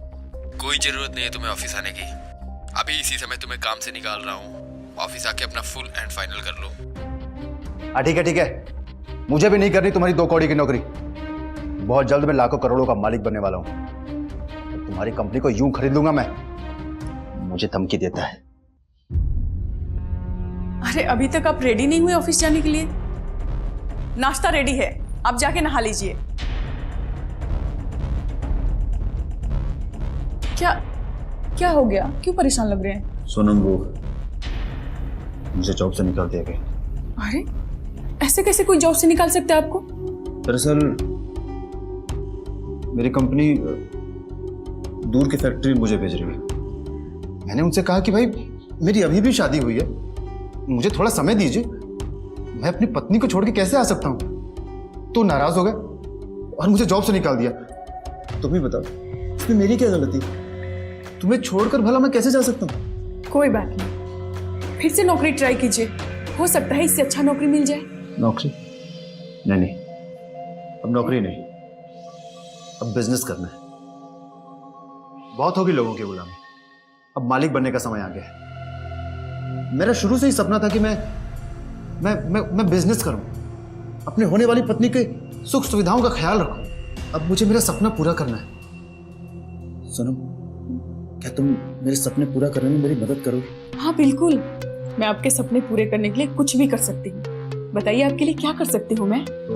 कोई जरूरत नहीं है तुम्हें ऑफिस आने की। अभी इसी समय तुम्हें काम से निकाल रहा हूँ, ऑफिस आके अपना फुल एंड फाइनल कर लो। हाँ ठीक है ठीक है, मुझे भी नहीं करनी तुम्हारी 2 कौड़ी की नौकरी। बहुत जल्द मैं लाखों करोड़ों का मालिक बनने वाला हूँ। तुम्हारी कंपनी को यूं खरीद लूंगा मैं। मुझे धमकी देता है। अरे अभी तक आप रेडी नहीं हुए ऑफिस जाने के लिए? नाश्ता रेडी है, आप जाके नहा लीजिए। क्या हो गया, क्यों परेशान लग रहे हैं? सोनम, वो मुझे जॉब से निकाल दिया गया। अरे ऐसे कैसे कोई जॉब से निकाल सकते हैं आपको? दरअसल मेरी कंपनी दूर की फैक्ट्री मुझे भेज रही है। मैंने उनसे कहा कि भाई मेरी अभी भी शादी हुई है, मुझे थोड़ा समय दीजिए, मैं अपनी पत्नी को छोड़ के कैसे आ सकता हूं। तो नाराज हो गए और मुझे जॉब से निकाल दिया। तुम ही बताओ, इसमें मेरी क्या गलती? तुम्हें छोड़कर भला मैं कैसे जा सकता हूँ? कोई बात नहीं, फिर से नौकरी ट्राई कीजिए, हो सकता है इससे अच्छा नौकरी मिल जाए। नौकरी? नहीं, अब नौकरी नहीं, अब बिजनेस करना है। बहुत होगी लोगों की गुलामी, अब मालिक बनने का समय आ गया है। मेरा शुरू से ही सपना था कि मैं बिजनेस करूं, अपने होने वाली पत्नी के सुख सुविधाओं का ख्याल रखूं। अब मुझे मेरा सपना पूरा करना है। सोनम, क्या तुम मेरे सपने पूरा करने में मेरी मदद करोगे? हाँ बिल्कुल, मैं आपके सपने पूरे करने के लिए कुछ भी कर सकती हूँ। बताइए आपके लिए क्या कर सकती हूँ मैं? तो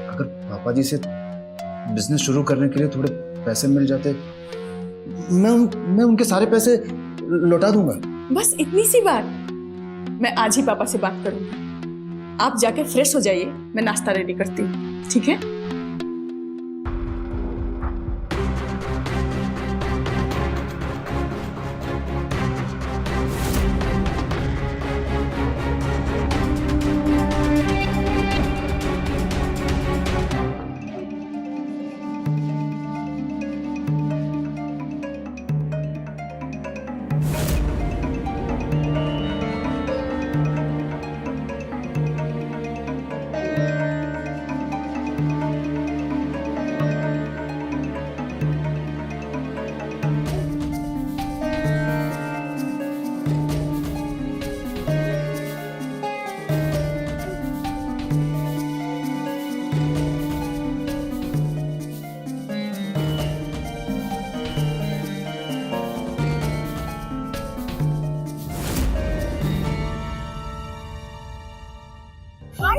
अगर पापा जी से बिजनेस शुरू करने के लिए थोड़े पैसे मिल जाते, मैं उनके सारे पैसे लौटा दूंगा। बस इतनी सी बात। मैं आज ही पापा से बात करूंगी। आप जाके फ्रेश हो जाइए, मैं नाश्ता रेडी करती हूँ, ठीक है?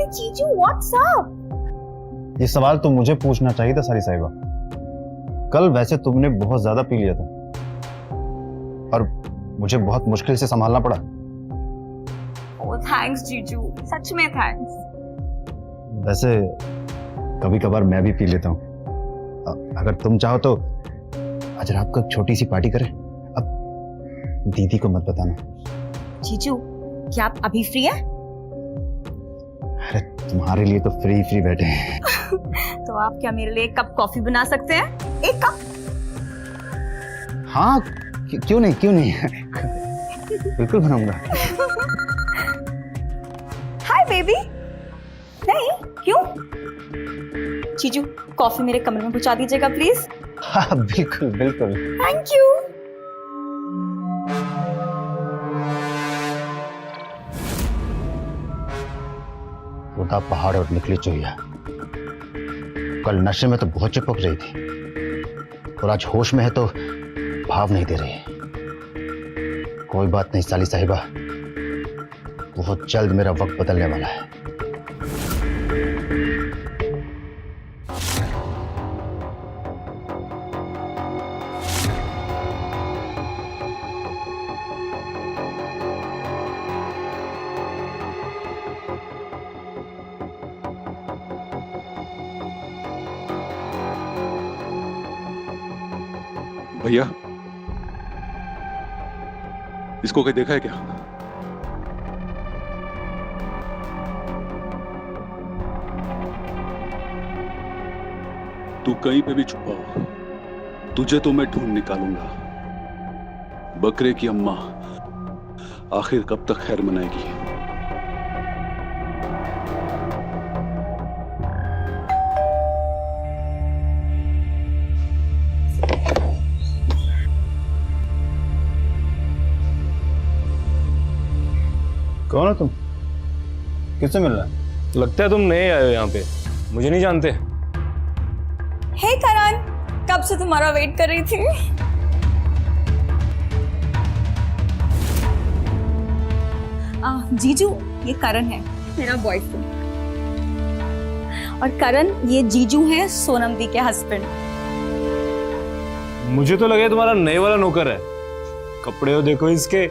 जीजू व्हाट्स अप? ये सवाल तो मुझे पूछना चाहिए था सारी साहिबा। कल वैसे तुमने बहुत ज्यादा पी लिया था और मुझे बहुत मुश्किल से संभालना पड़ा। ओह थैंक्स जीजू, सच में थैंक्स। वैसे कभी कभार मैं भी पी लेता हूँ। अगर तुम चाहो तो आज रात को एक छोटी सी पार्टी करें। अब दीदी को मत बताना। जीजू, क्या आप अभी फ्री हैं? अरे तुम्हारे लिए तो फ्री फ्री बैठे हैं। तो आप क्या मेरे लिए एक कप कॉफी बना सकते हैं? एक कप? हाँ, क्यों नहीं, क्यों नहीं। बिल्कुल बनाऊंगा। Hi baby. नहीं, क्यों? जीजू, कॉफी मेरे कमरे में पहुंचा दीजिएगा प्लीज। हाँ बिल्कुल बिल्कुल। Thank you. उठा पहाड़ और निकली चुहिया। कल नशे में तो बहुत चिपक रही थी और आज होश में है तो भाव नहीं दे रही। कोई बात नहीं साली साहिबा, बहुत जल्द मेरा वक्त बदलने वाला है। भैया, इसको कहीं देखा है क्या? तू कहीं पे भी छुपा हो, तुझे तो मैं ढूंढ निकालूंगा। बकरे की अम्मा आखिर कब तक खैर मनाएगी? कौन हो तुम? किससे मिल रहा है? लगता है तुम नए आए हो यहाँ पे, मुझे नहीं जानते। हे करण, कब से तुम्हारा वेट कर रही थी। जीजू, ये करण है मेरा बॉयफ्रेंड, और करण ये जीजू है सोनम दी के हस्बैंड। मुझे तो लगे तुम्हारा नए वाला नौकर है। कपड़े हो देखो इसके।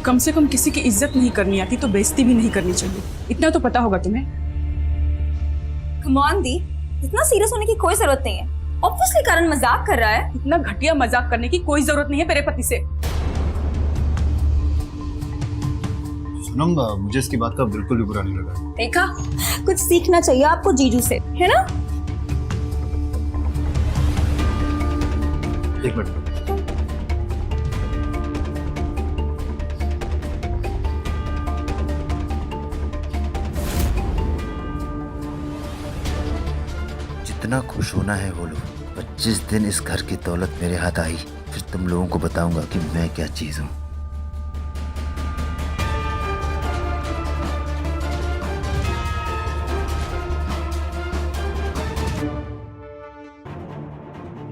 कम से कम किसी की इज्जत नहीं करनी आती तो बेइज्जती भी नहीं करनी चाहिए, इतना तो पता होगा तुम्हें। कम ऑन दी, इतना सीरियस होने की कोई जरूरत नहीं है। ऑब्वियसली करण मजाक कर रहा है। इतना घटिया मजाक करने की कोई जरूरत नहीं है मेरे पति से। सोनम, मुझे इसकी बात का बिल्कुल भी बुरा नहीं लगा। देखा, कुछ सीखना चाहिए आपको जीजू से, है ना? एक मिनट। जितना खुश होना है वो लो, पर जिस दिन इस घर की दौलत मेरे हाथ आई, फिर तुम लोगों को बताऊंगा कि मैं क्या चीज हूं।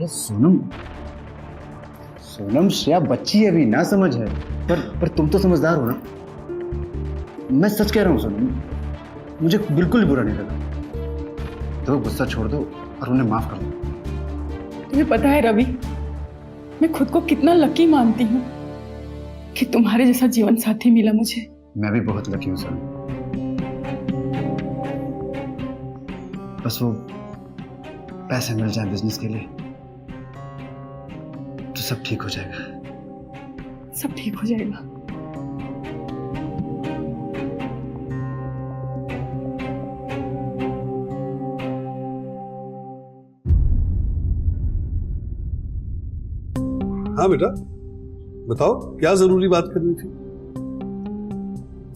सोनम, सोनम श्रेया बच्ची है, अभी ना समझ है, पर तुम तो समझदार हो ना। मैं सच कह रहा हूँ सोनम, मुझे बिल्कुल बुरा नहीं लगा। तो गुस्सा छोड़ दो और उन्हें माफ कर दो। तुम्हें पता है रवि, मैं खुद को कितना लकी मानती हूँ कि तुम्हारे जैसा जीवन साथी मिला मुझे। मैं भी बहुत लकी हूँ सोनम। बस वो पैसे मिल जाए बिजनेस के लिए तो सब ठीक हो जाएगा। सब ठीक हो जाएगा। हाँ बेटा, बताओ क्या जरूरी बात करनी थी?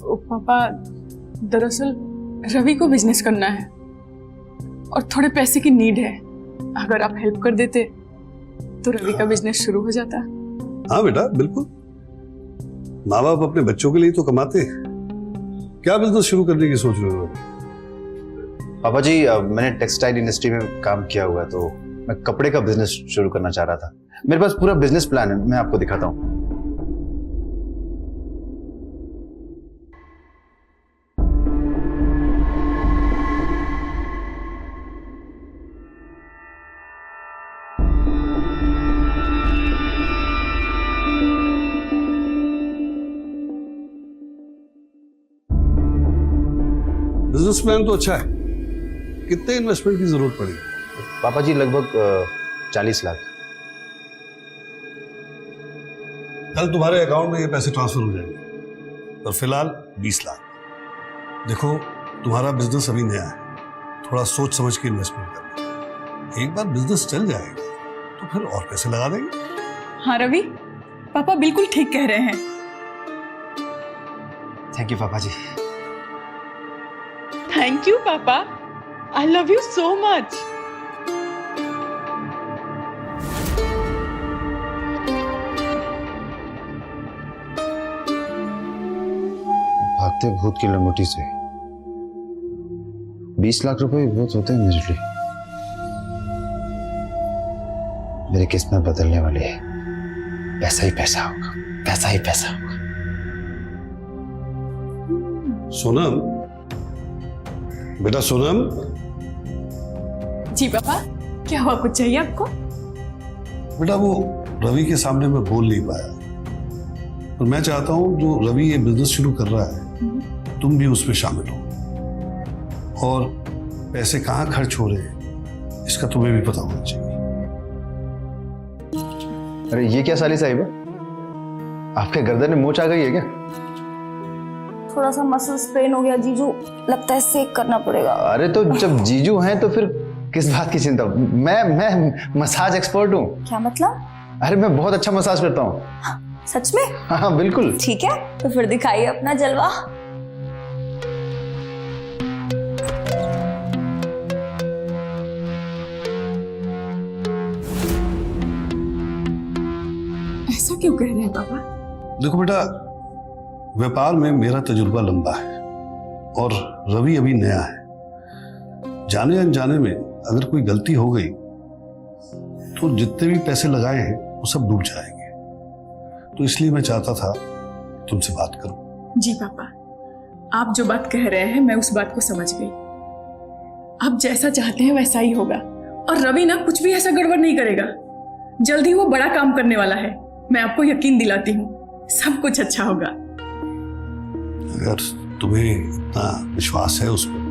ओ पापा, दरअसल रवि को बिजनेस करना है और थोड़े पैसे की नीड है। अगर आप हेल्प कर देते तो रवि का बिजनेस शुरू हो जाता। हाँ बेटा, बिल्कुल। माँ बाप अपने बच्चों के लिए तो कमाते हैं। क्या बिजनेस शुरू करने की सोच रहे हो? पापा जी, मैंने टेक्सटाइल इंडस्ट्री में काम किया हुआ है, तो मैं कपड़े का बिजनेस शुरू करना चाह रहा था। मेरे पास पूरा बिजनेस प्लान है, मैं आपको दिखाता हूँ। बिजनेस प्लान तो अच्छा है, कितने इन्वेस्टमेंट की जरूरत पड़ेगी? पापा जी लगभग 40 लाख। कल तुम्हारे अकाउंट में ये पैसे ट्रांसफर हो जाएंगे, और फिलहाल 20 लाख। देखो तुम्हारा बिजनेस अभी नया है, थोड़ा सोच समझ के इन्वेस्टमेंट करना। एक बार बिजनेस चल जाएगा तो फिर और पैसे लगा देंगे। हाँ रवि, पापा बिल्कुल ठीक कह रहे हैं। थैंक यू पापा जी। थैंक यू पापा, I love you so much. भागते भूत की लंगोटी से 20 लाख रुपए बहुत होते हैं मेरे लिए। मेरी किस्मत बदलने वाली है। पैसा ही पैसा होगा, पैसा ही पैसा होगा। सोनम, बेटा सोनम। जी पापा, क्या हुआ, कुछ चाहिए आपको? बेटा वो रवि के सामने मैं बोल नहीं पाया, और मैं चाहता हूं जो रवि ये बिजनेस शुरू कर रहा है तुम भी उसमें शामिल हो, और पैसे कहाँ खर्च हो रहे हैं इसका तुम्हें भी पता होना चाहिए। अरे ये क्या साली साहिबा, आपके गर्दन में मोच आ गई है क्या? थोड़ा सा मसल स्ट्रेन हो गया जीजू, लगता है सेक करना पड़ेगा। अरे तो जब जीजू हैं तो फिर किस बात की चिंता? मैं मसाज एक्सपर्ट हूँ। क्या मतलब? अरे मैं बहुत अच्छा मसाज करता हूँ। सच में? हाँ बिल्कुल। ठीक है, तो फिर दिखाइए अपना जलवा। ऐसा क्यों कह रहे हैं पापा? देखो बेटा, व्यापार में मेरा तजुर्बा लंबा है और रवि अभी नया है। जाने अनजाने में अगर कोई गलती हो गई तो जितने भी पैसे लगाए हैं वो सब डूब जाएंगे। तो इसलिए मैं चाहता था तुमसे बात करूं। जी पापा, आप जो बात कह रहे हैं मैं उस बात को समझ गई। आप जैसा चाहते हैं वैसा ही होगा, और रवि ना कुछ भी ऐसा गड़बड़ नहीं करेगा। जल्दी वो बड़ा काम करने वाला है, मैं आपको यकीन दिलाती हूँ, सब कुछ अच्छा होगा। अगर तुम्हें इतना विश्वास है उस पर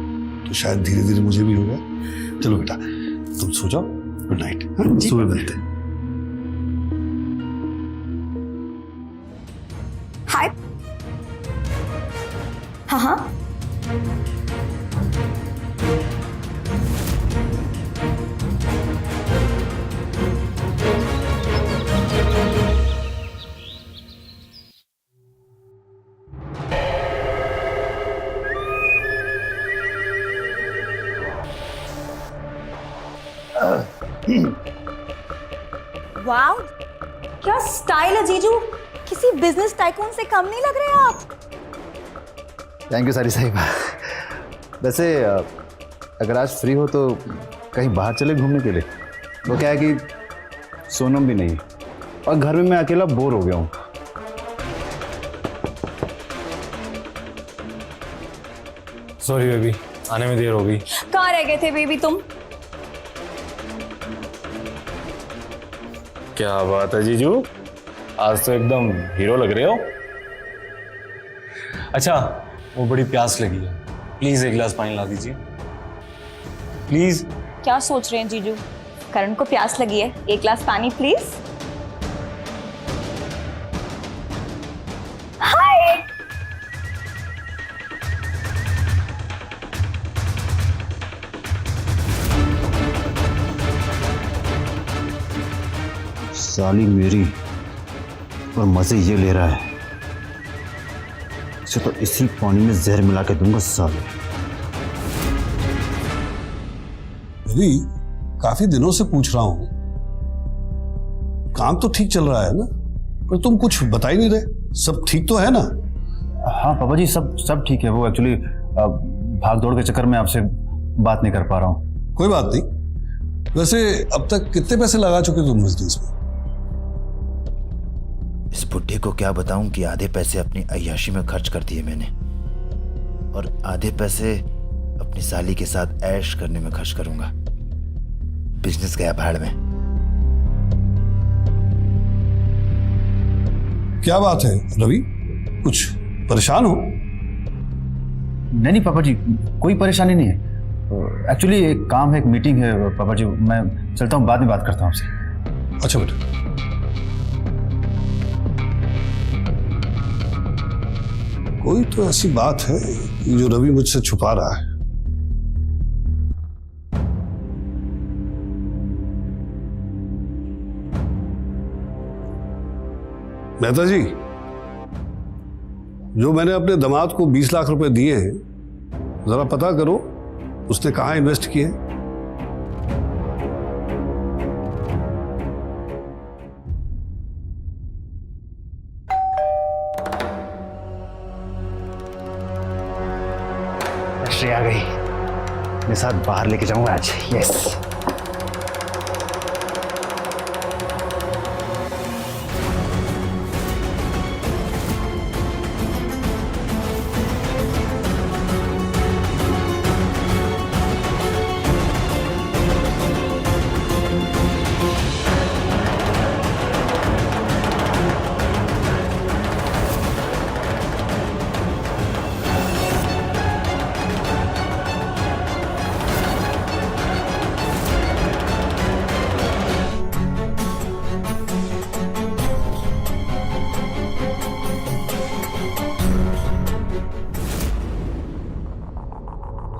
तो शायद धीरे धीरे मुझे भी होगा। चलो बेटा तुम सो जाओ, गुड नाइट। सुबह मिलते हैं। हाय। हाँ हाँ, वाव, क्या स्टाइल है जीजू, किसी बिजनेस टाइकून से कम नहीं लग रहे आप। थैंक यू साली साहिबा। वैसे अगर आज फ्री हो तो कहीं बाहर चले घूमने के लिए? वो क्या है कि सोनम भी नहीं है और घर में मैं अकेला बोर हो गया हूँ। सॉरी बेबी, आने में देर हो गई। कहाँ रह गए थे बेबी तुम? क्या बात है जीजू, आज तो एकदम हीरो लग रहे हो। अच्छा, वो बड़ी प्यास लगी है, प्लीज एक गिलास पानी ला दीजिए प्लीज। क्या सोच रहे हैं जीजू? करण को प्यास लगी है, एक गिलास पानी प्लीज। हाय। साली मेरी और मजे ये ले रहा है, इसे तो इसी पानी में जहर मिला के दूंगा साले। रवि, काफी दिनों से पूछ रहा हूं, काम तो ठीक चल रहा है ना? पर तुम कुछ बता ही नहीं रहे, सब ठीक तो है ना? हाँ पापा जी, सब ठीक है। वो एक्चुअली भाग दौड़ के चक्कर में आपसे बात नहीं कर पा रहा हूँ। कोई बात नहीं। वैसे अब तक कितने पैसे लगा चुके तुम बिजनेस में? इस बुड्ढे को क्या बताऊं कि आधे पैसे अपनी अय्याशी में खर्च कर दिए मैंने, और आधे पैसे अपनी साली के साथ ऐश करने में खर्च करूंगा। बिजनेस गया भाड़ में। क्या बात है रवि, कुछ परेशान हो? नहीं पापा जी, कोई परेशानी नहीं है। एक्चुअली एक काम है, एक मीटिंग है पापा जी, मैं चलता हूँ, बाद में बात करता हूँ आपसे। अच्छा बेटा। कोई तो ऐसी बात है जो रवि मुझसे छुपा रहा है। मेहता जी, जो मैंने अपने दामाद को 20 लाख रुपए दिए हैं, जरा पता करो उसने कहाँ इन्वेस्ट किए। श्री आ गई, मेरे साथ बाहर लेके जाऊंगा आज। यस।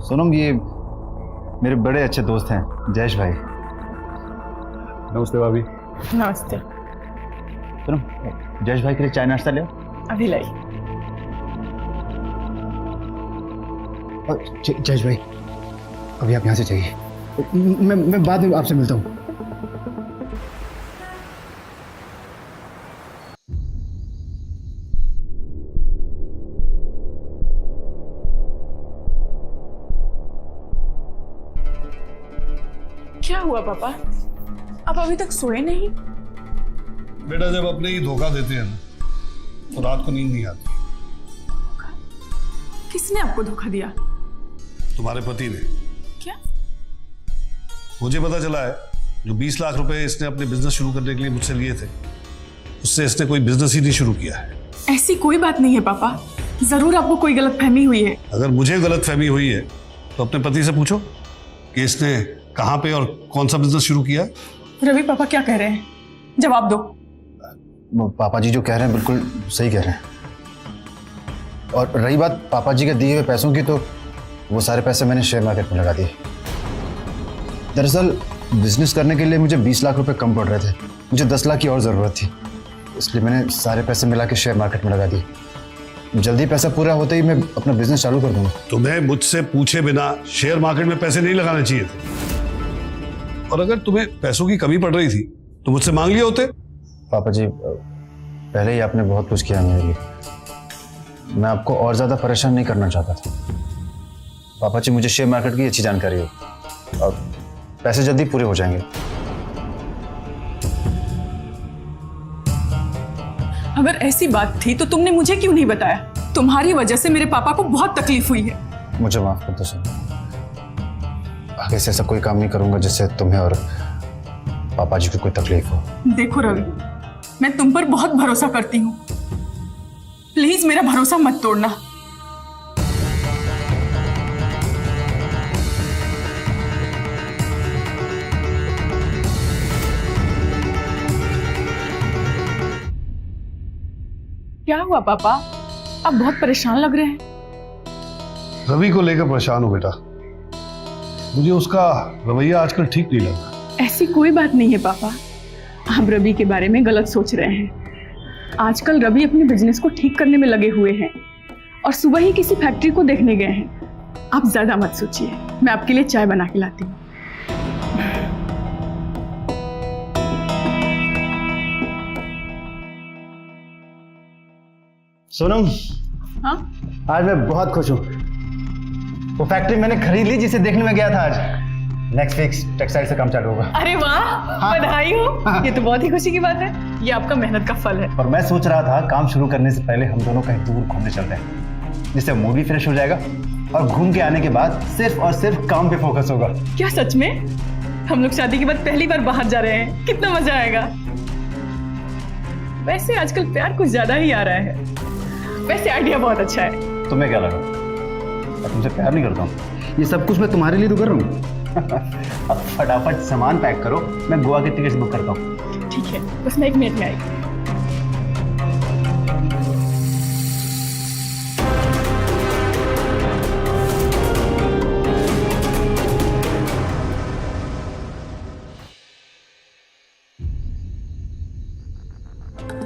सोनम, ये मेरे बड़े अच्छे दोस्त हैं, जयेश भाई। नमस्ते भाभी। नमस्ते। सोनम, जयेश भाई के लिए चाय नाश्ता ले आओ। अभी लाई। जयेश भाई, अभी आप यहाँ से जाइए, मैं बाद में आपसे मिलता हूँ। क्या हुआ पापा, आप अभी तक सोए नहीं? बेटा, जब अपने ही धोखा देते हैं ना, तो रात को नींद नहीं आती। किसने आपको धोखा दिया? तुम्हारे पति ने। क्या? मुझे पता चला है जो 20 लाख रुपए इसने अपने बिजनेस शुरू करने के लिए मुझसे लिए थे, उससे इसने कोई बिजनेस ही नहीं शुरू किया है। ऐसी कोई बात नहीं है पापा, जरूर आपको कोई गलतफहमी हुई है। अगर मुझे गलतफहमी हुई है तो अपने पति से पूछो कि इसने कहां पे और कौन सा बिजनेस शुरू किया। रवि, पापा क्या कह रहे हैं, जवाब दो। पापा जी जो कह रहे हैं बिल्कुल सही कह रहे हैं। और रही बात पापा जी के दिए हुए पैसों की, तो वो सारे पैसे मैंने शेयर मार्केट में लगा दिए। दरअसल बिजनेस करने के लिए मुझे 20 लाख रुपए कम पड़ रहे थे, मुझे 10 लाख की और ज़रूरत थी, इसलिए मैंने सारे पैसे मिला के शेयर मार्केट में लगा दिए। जल्दी पैसा पूरा होते ही मैं अपना बिजनेस चालू कर दूंगा। तुम्हें मुझसे पूछे बिना शेयर मार्केट में पैसे नहीं लगाने चाहिए थे, और अगर तुम्हें पैसों की कमी पड़ रही थी तो मुझसे मांग लिए होते। पापा जी, पहले ही आपने बहुत कुछ किया मेरे लिए, मैं आपको और ज्यादा परेशान नहीं करना चाहता था। पापा जी, मुझे शेयर मार्केट की अच्छी जानकारी है और पैसे जल्दी पूरे हो जाएंगे। अगर ऐसी बात थी तो तुमने मुझे क्यों नहीं बताया? तुम्हारी वजह से मेरे पापा को बहुत तकलीफ हुई है। मुझे माफ कर दो सर, आगे से ऐसा कोई काम नहीं करूंगा जिससे तुम्हें और पापा जी को कोई तकलीफ हो। देखो रवि, मैं तुम पर बहुत भरोसा करती हूँ, प्लीज मेरा भरोसा मत तोड़ना। क्या हुआ पापा, आप बहुत परेशान लग रहे हैं। रवि को लेकर परेशान हूं बेटा, मुझे उसका रवैया आजकल ठीक नहीं लग रहा। ऐसी कोई बात नहीं है पापा, आप रवि के बारे में गलत सोच रहे हैं। आजकल रवि अपने बिजनेस को ठीक करने में लगे हुए हैं और सुबह ही किसी फैक्ट्री को देखने गए हैं। आप ज्यादा मत सोचिए, मैं आपके लिए चाय बना के लाती हूँ। सोनम, हाँ? आज मैं बहुत खुश हूँ। वो फैक्ट्री मैंने खरीद ली जिसे देखने में गया था आज। नेक्स्ट वीक टेक्सटाइल से काम चालू होगा। अरे वाह, बधाई हो, ये तो बहुत ही खुशी की बात है, ये आपका मेहनत का फल है। और मैं सोच रहा था काम शुरू करने से पहले हम दोनों कहीं दूर घूमने चलते हैं, जिससे मूड भी फ्रेश हो जाएगा और घूम के आने के बाद सिर्फ और सिर्फ काम पे फोकस होगा। क्या सच में? हम लोग शादी के बाद पहली बार बाहर जा रहे हैं, कितना मजा आएगा। वैसे आजकल प्यार कुछ ज्यादा ही आ रहा है। वैसे आइडिया बहुत अच्छा है। तुम्हें क्या लगा? मैं तुमसे प्यार नहीं करता हूँ। ये सब कुछ मैं तुम्हारे लिए तो कर रहा हूँ। अब फटाफट सामान पैक करो, मैं गोवा की टिकट बुक करता हूँ। ठीक है, बस मैं 1 मिनट में आई।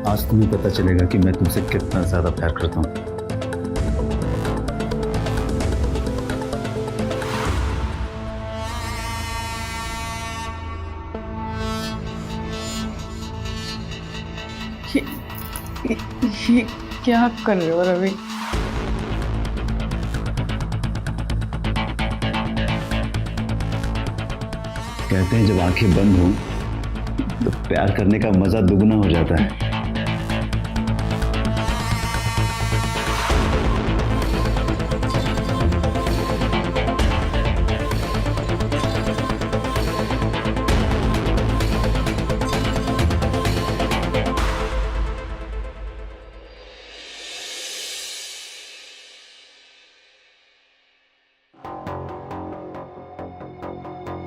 आज तुम्हें पता चलेगा कि मैं तुमसे कितना ज्यादा प्यार करता हूँ। ये क्या कर रहे हो रवि? कहते हैं जब आंखें बंद हों तो प्यार करने का मजा दुगना हो जाता है।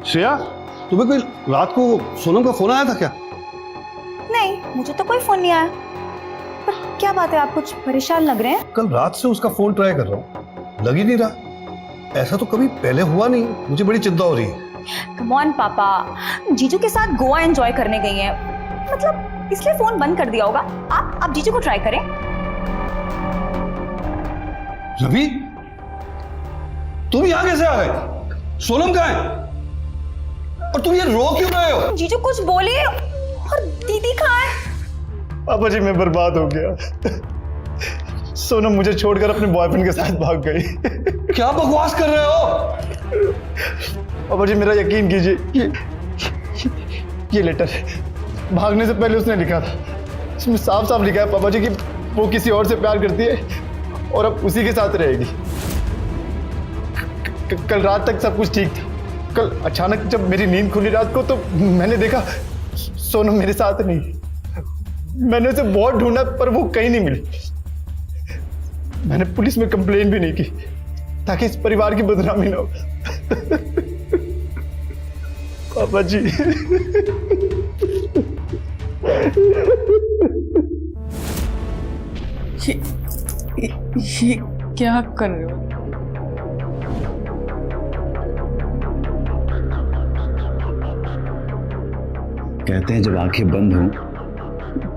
श्रेया, तुम्हें कोई रात को सोनम का फोन आया था क्या? नहीं, मुझे तो कोई फोन नहीं आया। पर क्या बात है, आप कुछ परेशान लग रहे हैं? कल रात से उसका फोन ट्राई कर रहा हूँ, लग ही नहीं रहा। ऐसा तो कभी पहले हुआ नहीं, मुझे बड़ी चिंता हो रही है। कम ऑन पापा, जीजू के साथ गोवा एंजॉय करने गई हैं, मतलब इसलिए फोन बंद कर दिया होगा। आप जीजू को ट्राई करें। रवि, तुम यहाँ कैसे आ गए? सोनम कहाँ है? और तुम ये रो क्यों रहे हो? जीजू कुछ बोले। और दीदी कहाँ है? पापा जी मैं बर्बाद हो गया। सोनम मुझे छोड़कर अपने बॉयफ्रेंड के साथ भाग गई। क्या बकवास कर रहे हो? पापा जी मेरा यकीन कीजिए, ये लेटर भागने से पहले उसने लिखा था। इसमें साफ साफ लिखा है पापा जी कि वो किसी और से प्यार करती है और अब उसी के साथ रहेगी। कल रात तक सब कुछ ठीक था। कल अचानक जब मेरी नींद खुली रात को तो मैंने देखा सोनम मेरे साथ नहीं। मैंने उसे बहुत ढूंढा पर वो कहीं नहीं मिली। मैंने पुलिस में कंप्लेन भी नहीं की ताकि इस परिवार की बदनामी ना हो। पापा जी ये क्या कर रहे हो? कहते हैं जब आंखें बंद हों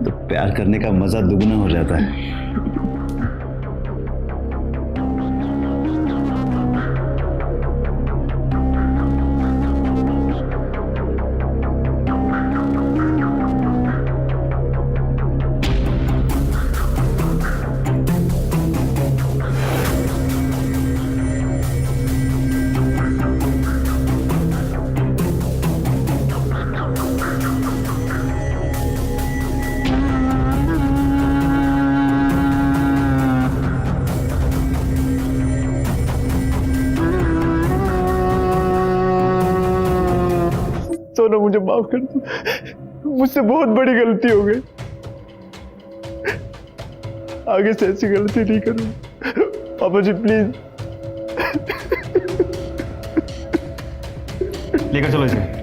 तो प्यार करने का मजा दुगना हो जाता है। सोनम मुझे माफ कर दो, मुझसे बहुत बड़ी गलती हो गई। आगे से ऐसी गलती नहीं करूँ। पापा जी प्लीज। लेकर चलो इसे।